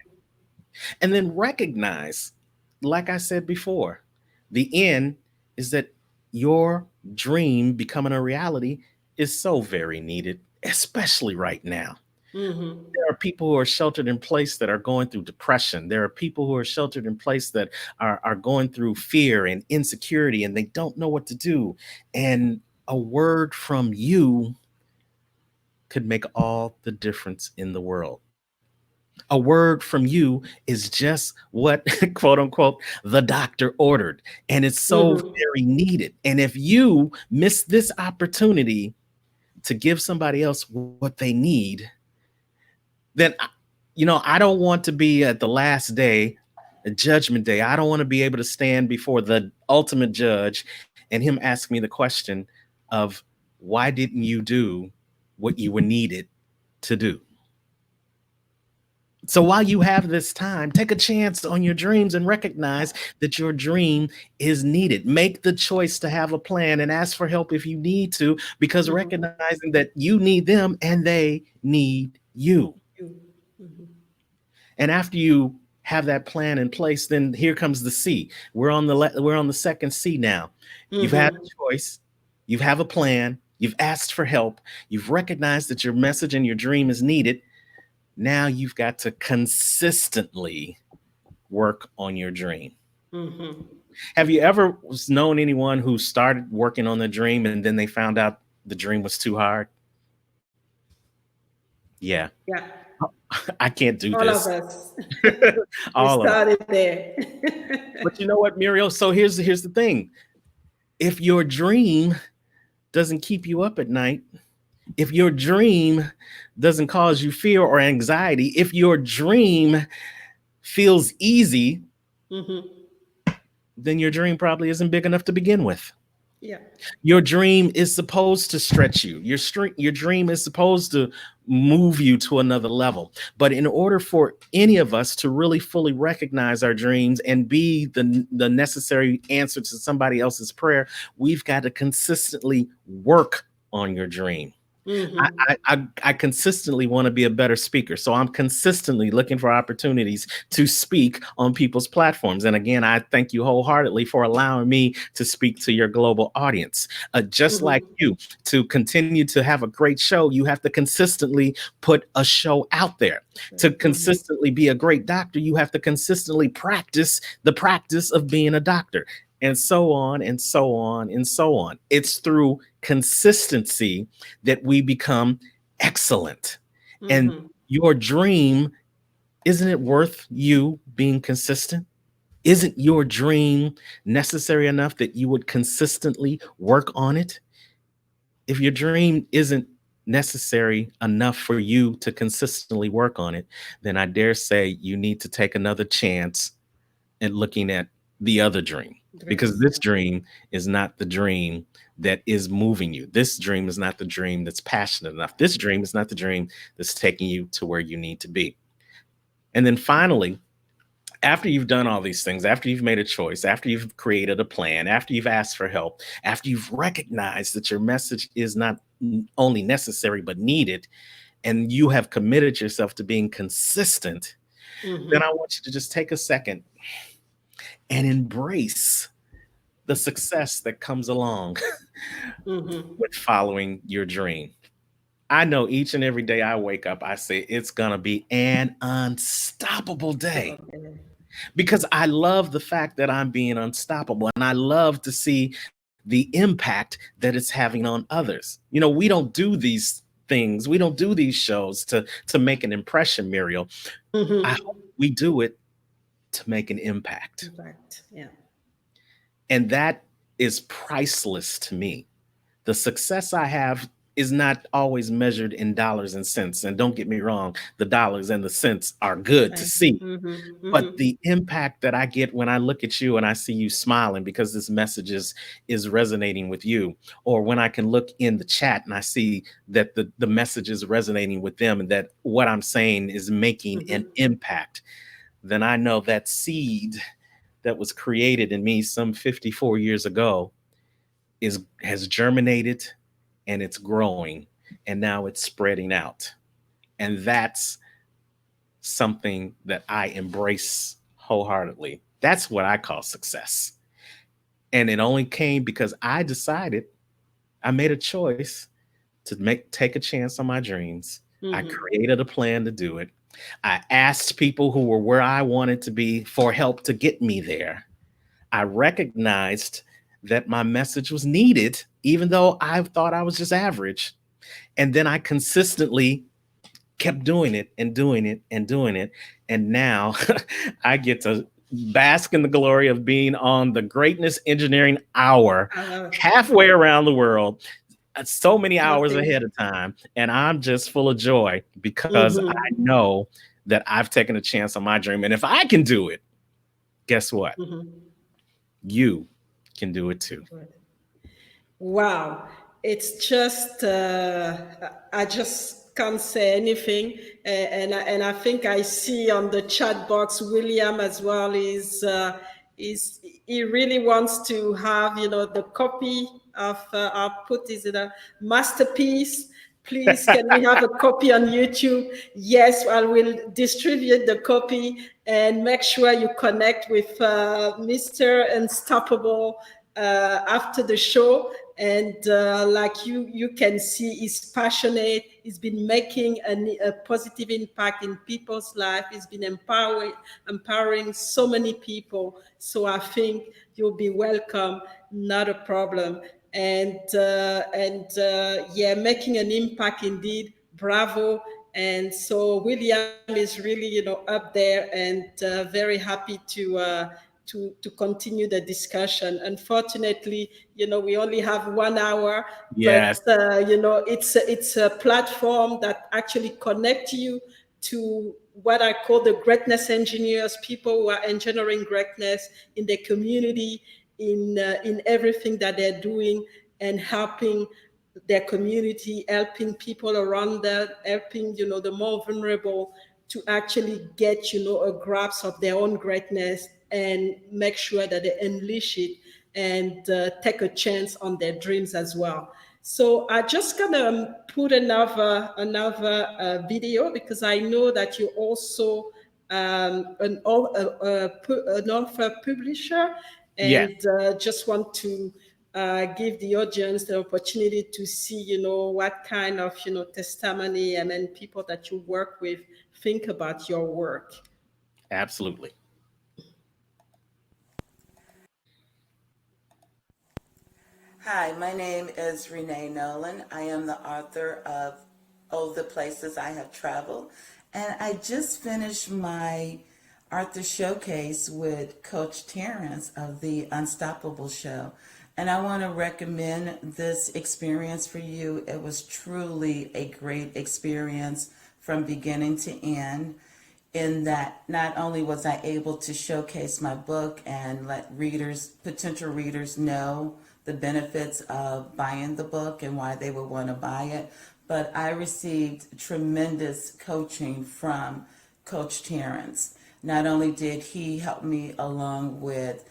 S4: And then recognize, like I said before, the end is that your dream becoming a reality is so very needed, especially right now. There are people who are sheltered in place that are going through depression. There are people who are sheltered in place that are going through fear and insecurity, and they don't know what to do. And a word from you could make all the difference in the world. A word from you is just what, quote unquote, the doctor ordered. And it's so very needed. And if you miss this opportunity to give somebody else what they need, then, I don't want to be at the last day, the judgment day. I don't want to be able to stand before the ultimate judge and him ask me the question of, why didn't you do what you were needed to do? So while you have this time, take a chance on your dreams and recognize that your dream is needed. Make the choice to have a plan and ask for help if you need to, because recognizing that you need them and they need you. And after you have that plan in place, then here comes the C. We're on the second C now. You've had a choice, you have a plan, you've asked for help, you've recognized that your message and your dream is needed. Now you've got to consistently work on your dream. Have you ever known anyone who started working on the dream and then they found out the dream was too hard? Yeah.
S1: Yeah.
S4: I can't do
S1: all
S4: this.
S1: Of us.
S4: All
S1: we started
S4: of us.
S1: there.
S4: But you know what, Muriel? So here's the thing. If your dream doesn't keep you up at night, if your dream doesn't cause you fear or anxiety, if your dream feels easy, then your dream probably isn't big enough to begin with.
S1: Yeah.
S4: Your dream is supposed to stretch you. Your dream is supposed to move you to another level. But in order for any of us to really fully recognize our dreams and be the necessary answer to somebody else's prayer, we've got to consistently work on your dream. I consistently want to be a better speaker. So I'm consistently looking for opportunities to speak on people's platforms. And again, I thank you wholeheartedly for allowing me to speak to your global audience. Just like you, to continue to have a great show, you have to consistently put a show out there. To consistently be a great doctor, you have to consistently practice the practice of being a doctor. And so on and so on and so on. It's through consistency that we become excellent. And your dream Isn't it worth you being consistent? Isn't your dream necessary enough that you would consistently work on it? If your dream isn't necessary enough for you to consistently work on it, then I dare say you need to take another chance at looking at the other dream, because
S1: Dreams.
S4: this dream is not the dream that is moving you. This dream is not the dream that's passionate enough. This dream is not the dream that's taking you to where you need to be. And then finally, after you've done all these things, after you've made a choice, after you've created a plan, after you've asked for help, after you've recognized that your message is not only necessary but needed, and you have committed yourself to being consistent, then I want you to just take a second and embrace the success that comes along with following your dream. I know each and every day I wake up, I say it's going to be an unstoppable day, because I love the fact that I'm being unstoppable, and I love to see the impact that it's having on others. You know, we don't do these things, we don't do these shows to make an impression, Muriel. I hope we do it to make an impact.
S1: Right. Yeah.
S4: And that is priceless to me. The success I have is not always measured in dollars and cents. And don't get me wrong, the dollars and the cents are good to see. But the impact that I get when I look at you and I see you smiling because this message is resonating with you, or when I can look in the chat and I see that the message is resonating with them and that what I'm saying is making an impact, then I know that seed that was created in me some 54 years ago has germinated, and it's growing, and now it's spreading out. And that's something that I embrace wholeheartedly. That's what I call success. And it only came because I made a choice to take a chance on my dreams. I created a plan to do it. I asked people who were where I wanted to be for help to get me there. I recognized that my message was needed, even though I thought I was just average. And then I consistently kept doing it and doing it and doing it. And now I get to bask in the glory of being on the Greatness Engineering Hour halfway around the world, so many hours ahead of time. And I'm just full of joy because I know that I've taken a chance on my dream. And if I can do it, guess what? You can do it too.
S1: Wow. It's just, I just can't say anything. And I think I see on the chat box, William as well he really wants to have, the copy of, I'll put is it a masterpiece. Please, can we have a copy on YouTube? Yes, I will distribute the copy and make sure you connect with Mr. Unstoppable after the show. And like you can see, he's passionate. He's been making a positive impact in people's life. He's been empowering so many people. So I think you'll be welcome. Not a problem. And yeah, making an impact indeed. Bravo. And so William is really, up there, and very happy to continue the discussion. Unfortunately, we only have 1 hour,
S4: Yes.
S1: but it's a platform that actually connects you to what I call the greatness engineers, people who are engineering greatness in their community, in everything that they're doing, and helping their community, helping people around them, helping the more vulnerable to actually get a grasp of their own greatness and make sure that they unleash it and take a chance on their dreams as well. So I just gonna put another video, because I know that you also an author publisher, and just want to give the audience the opportunity to see, what kind of, testimony and then people that you work with think about your work.
S4: Absolutely.
S11: Hi, my name is Renee Nolan. I am the author of Oh, the Places I Have Traveled, And I just finished my Arthur Showcase with Coach Terrance of the Unstoppable Show. And I want to recommend this experience for you. It was truly a great experience from beginning to end, in that not only was I able to showcase my book and let readers, potential readers, know the benefits of buying the book and why they would want to buy it, but I received tremendous coaching from Coach Terrance. Not only did he help me along with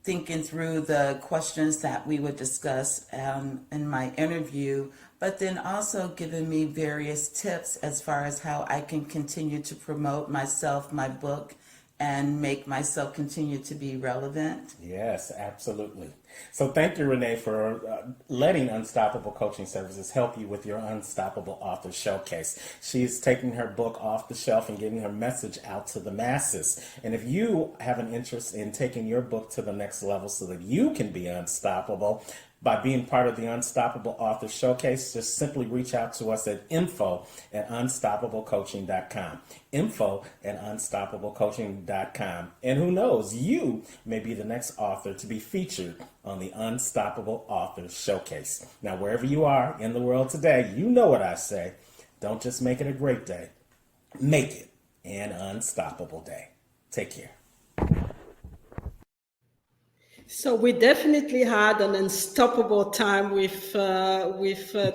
S11: thinking through the questions that we would discuss in my interview, but then also giving me various tips as far as how I can continue to promote myself, my book, and make myself continue to be relevant.
S4: Yes, absolutely. So thank you, Renee, for letting Unstoppable Coaching Services help you with your Unstoppable Author Showcase. She's taking her book off the shelf and getting her message out to the masses. And if you have an interest in taking your book to the next level so that you can be unstoppable, by being part of the Unstoppable Author Showcase, just simply reach out to us at info@unstoppablecoaching.com. Info@unstoppablecoaching.com. And who knows, you may be the next author to be featured on the Unstoppable Author Showcase. Now, wherever you are in the world today, you know what I say. Don't just make it a great day. Make it an unstoppable day. Take care.
S1: So we definitely had an unstoppable time with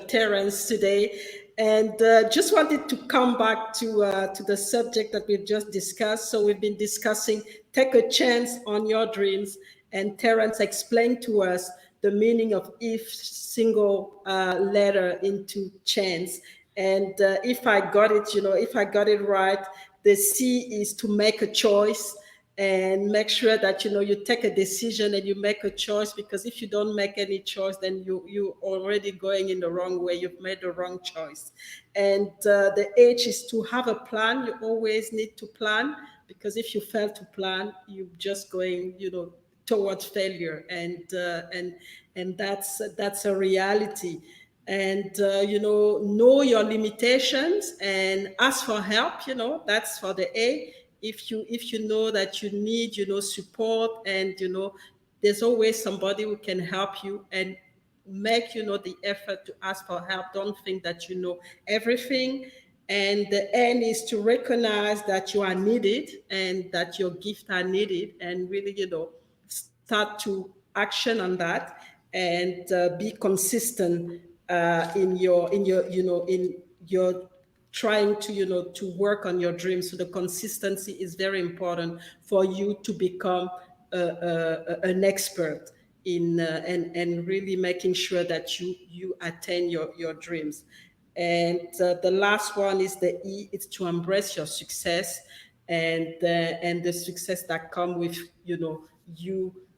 S1: Terrance today, and just wanted to come back to the subject that we've just discussed. So we've been discussing take a chance on your dreams, and Terrance explained to us the meaning of each single letter into chance. And if I got it, if I got it right, the C is to make a choice and make sure that you take a decision and you make a choice, because if you don't make any choice, then you already going in the wrong way. You've made the wrong choice. And the H is to have a plan. You always need to plan, because if you fail to plan, you're just going towards failure, and that's a reality. And know your limitations and ask for help. That's for the A. If you know that you need support, and there's always somebody who can help you, and make the effort to ask for help. Don't think that you know everything. And the N is to recognize that you are needed and that your gifts are needed, and really start to action on that, and be consistent in your trying to to work on your dreams. So the consistency is very important for you to become an expert in and really making sure that you attain your dreams. And the last one is the E. It's to embrace your success, and the success that come with you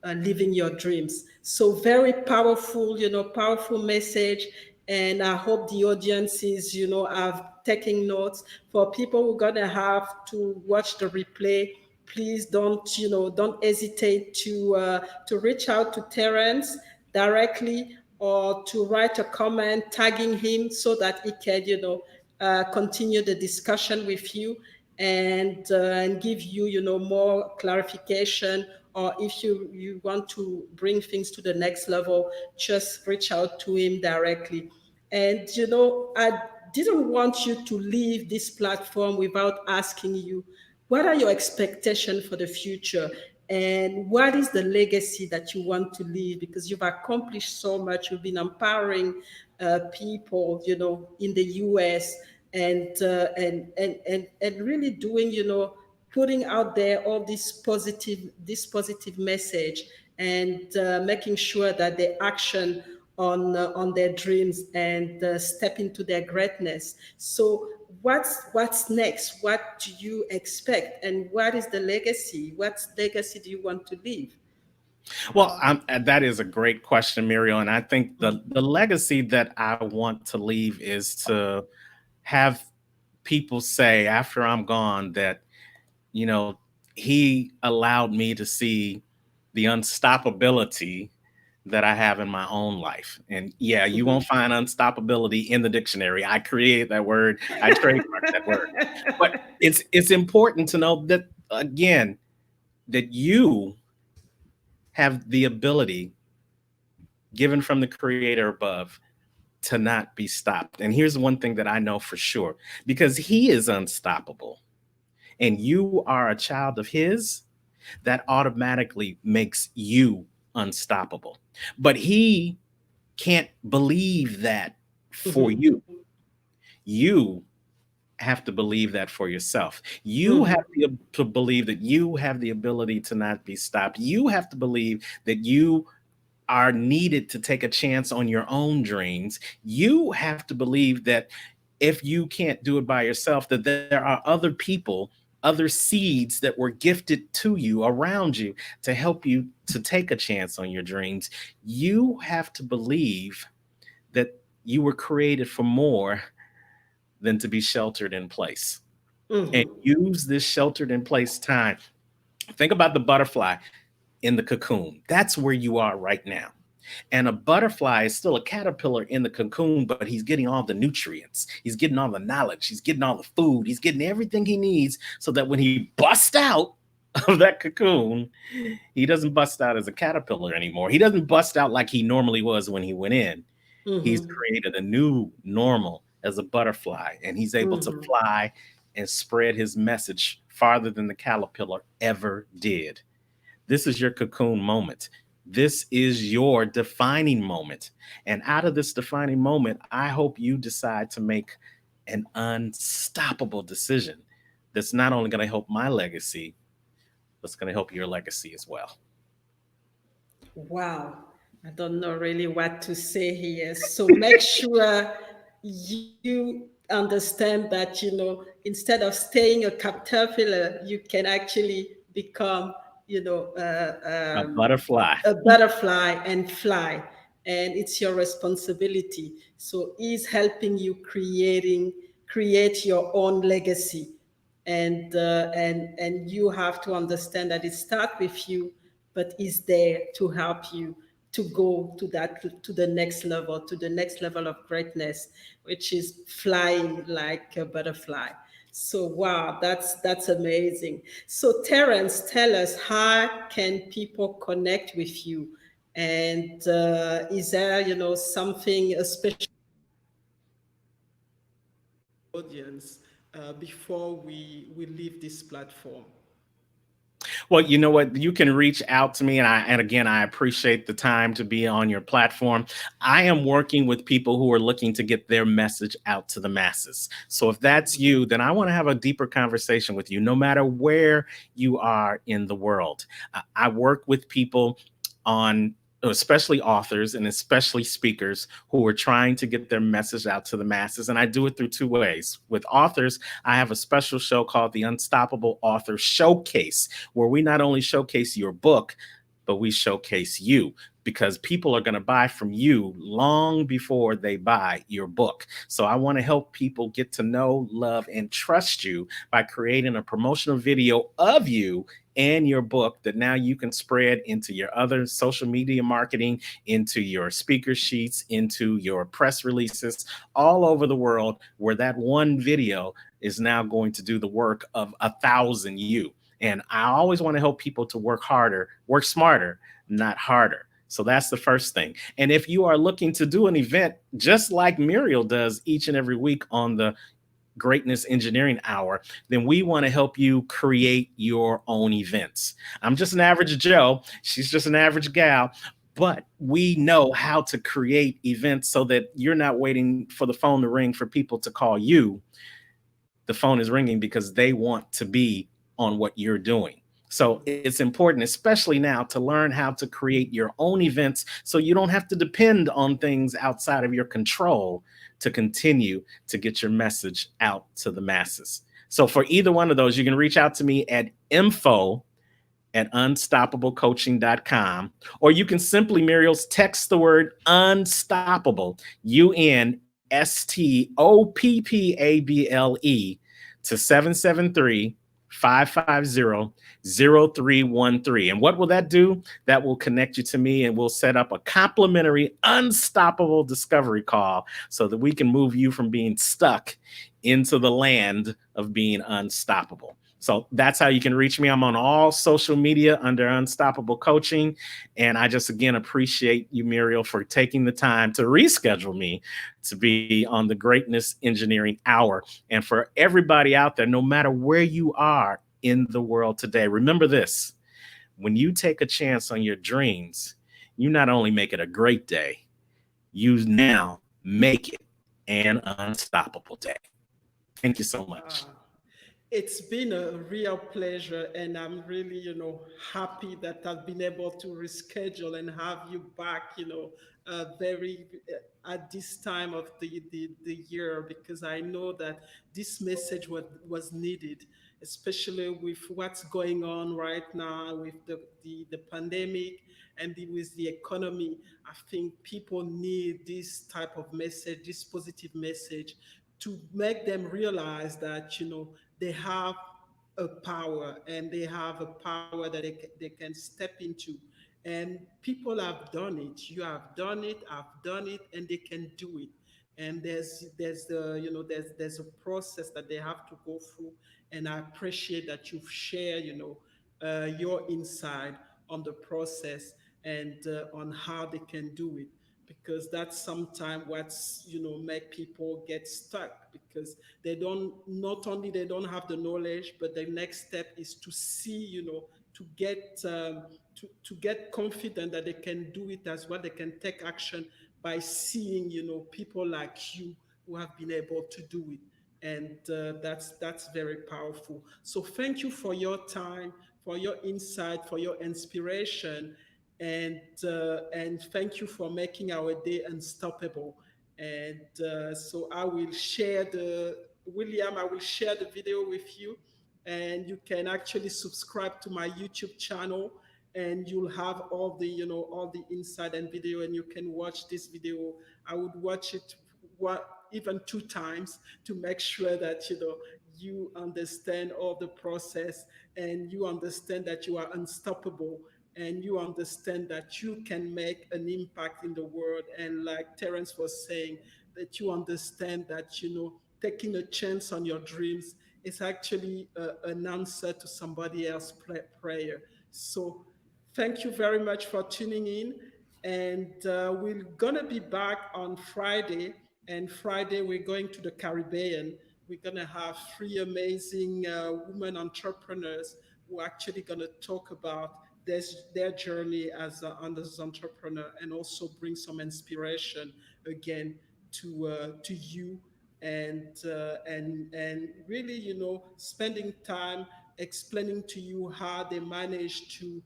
S1: living your dreams. So very powerful, powerful message. And I hope the audiences, are taking notes. For people who are gonna have to watch the replay, please don't hesitate to reach out to Terrance directly, or to write a comment tagging him, so that he can continue the discussion with you, and give you more clarification. Or if you want to bring things to the next level, just reach out to him directly. And I didn't want you to leave this platform without asking you, what are your expectations for the future? And what is the legacy that you want to leave? Because you've accomplished so much. You've been empowering people, in the US, and really doing, putting out there all this positive message, and making sure that they action on their dreams, and step into their greatness. So what's next? What do you expect? And what is the legacy? What legacy do you want to leave?
S4: Well, that is a great question, Muriel. And I think the legacy that I want to leave is to have people say after I'm gone that, he allowed me to see the unstoppability that I have in my own life. And yeah, you won't find unstoppability in the dictionary. I created that word. I trademarked that word. But it's important to know that, again, that you have the ability given from the creator above to not be stopped. And here's one thing that I know for sure, because he is unstoppable and you are a child of his, that automatically makes you unstoppable. But he can't believe that for you. You have to believe that for yourself. You have to believe that you have the ability to not be stopped. You have to believe that you are needed to take a chance on your own dreams. You have to believe that if you can't do it by yourself, that there are other people, other seeds that were gifted to you around you to help you to take a chance on your dreams. You have to believe that you were created for more than to be sheltered in place. And use this sheltered in place time. Think about the butterfly in the cocoon. That's where you are right now. And a butterfly is still a caterpillar in the cocoon, but he's getting all the nutrients. He's getting all the knowledge. He's getting all the food. He's getting everything he needs so that when he busts out of that cocoon, he doesn't bust out as a caterpillar anymore. He doesn't bust out like he normally was when he went in. He's created a new normal as a butterfly, and he's able to fly and spread his message farther than the caterpillar ever did. This is your cocoon moment. This is your defining moment. And out of this defining moment, I hope you decide to make an unstoppable decision that's not only going to help my legacy, but it's going to help your legacy as well.
S1: Wow. I don't know really what to say here. So make sure you understand that, instead of staying a caterpillar, you can actually become,
S4: A butterfly.
S1: a butterfly and fly. And it's your responsibility. So he's helping you create your own legacy. And you have to understand that it starts with you, but is there to help you to go to the next level, of greatness, which is flying like a butterfly. So wow, that's amazing. So Terrance, tell us, how can people connect with you? And is there something especially audience before we leave this platform?
S4: Well, you know what? You can reach out to me, and again, I appreciate the time to be on your platform. I am working with people who are looking to get their message out to the masses. So if that's you, then I want to have a deeper conversation with you, no matter where you are in the world. I work with people on, especially authors and especially speakers who are trying to get their message out to the masses. And I do it through two ways. With authors, I have a special show called the Unstoppable Author Showcase, where we not only showcase your book, but we showcase you, because people are going to buy from you long before they buy your book. So I want to help people get to know, love, and trust you by creating a promotional video of you and your book that now you can spread into your other social media marketing, into your speaker sheets, into your press releases all over the world, where that one video is now going to do the work of 1,000 you. And I always want to help people to work harder, work smarter, not harder. So that's the first thing. And if you are looking to do an event just like Muriel does each and every week on the Greatness Engineering Hour, then we want to help you create your own events. I'm just an average Joe. She's just an average gal. But we know how to create events so that you're not waiting for the phone to ring for people to call you. The phone is ringing because they want to be on what you're doing. So it's important, especially now, to learn how to create your own events so you don't have to depend on things outside of your control to continue to get your message out to the masses. So for either one of those, you can reach out to me at info@unstoppablecoaching.com, or you can simply, Muriel's, text the word unstoppable, UNSTOPPABLE, to 773 550-0313. And what will that do? That will connect you to me and we'll set up a complimentary unstoppable discovery call so that we can move you from being stuck into the land of being unstoppable. So that's how you can reach me. I'm on all social media under Unstoppable Coaching. And I just, again, appreciate you, Muriel, for taking the time to reschedule me to be on the Greatness Engineering Hour. And for everybody out there, no matter where you are in the world today, remember this: when you take a chance on your dreams, you not only make it a great day, you now make it an unstoppable day. Thank you so much.
S1: It's been a real pleasure, and I'm really, happy that I've been able to reschedule and have you back, very at this time of the year, because I know that this message was needed, especially with what's going on right now with the pandemic and with the economy. I think people need this type of message, this positive message, to make them realize that they have a power, and they have a power that they can step into, and people have done it. You have done it, I've done it, and they can do it. And there's a process that they have to go through, and I appreciate that you've shared your insight on the process, and on how they can do it, because that's sometimes what's make people get stuck, because they don't, not only they don't have the knowledge, but the next step is to see, to get to get confident that they can do it as well. They can take action by seeing people like you who have been able to do it. And that's very powerful. So thank you for your time, for your insight, for your inspiration, and thank you for making our day unstoppable. And so I will share the William. I will share the video with you, and you can actually subscribe to my YouTube channel, and you'll have all the all the insight and video, and you can watch this video. I would watch it even two times to make sure that you understand all the process, and you understand that you are unstoppable, and you understand that you can make an impact in the world. And like Terrance was saying, that you understand that taking a chance on your dreams is actually an answer to somebody else's prayer. So thank you very much for tuning in. And we're gonna be back on Friday. And Friday we're going to the Caribbean. We're gonna have three amazing women entrepreneurs who are actually gonna talk about their journey as an entrepreneur, and also bring some inspiration again to you, and really spending time explaining to you how they manage to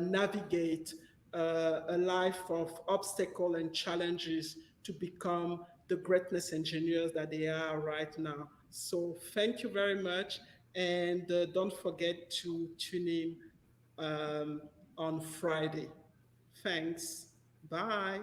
S1: navigate a life of obstacle and challenges to become the greatness engineers that they are right now. So thank you very much, and don't forget to tune in on Friday. Thanks. Bye.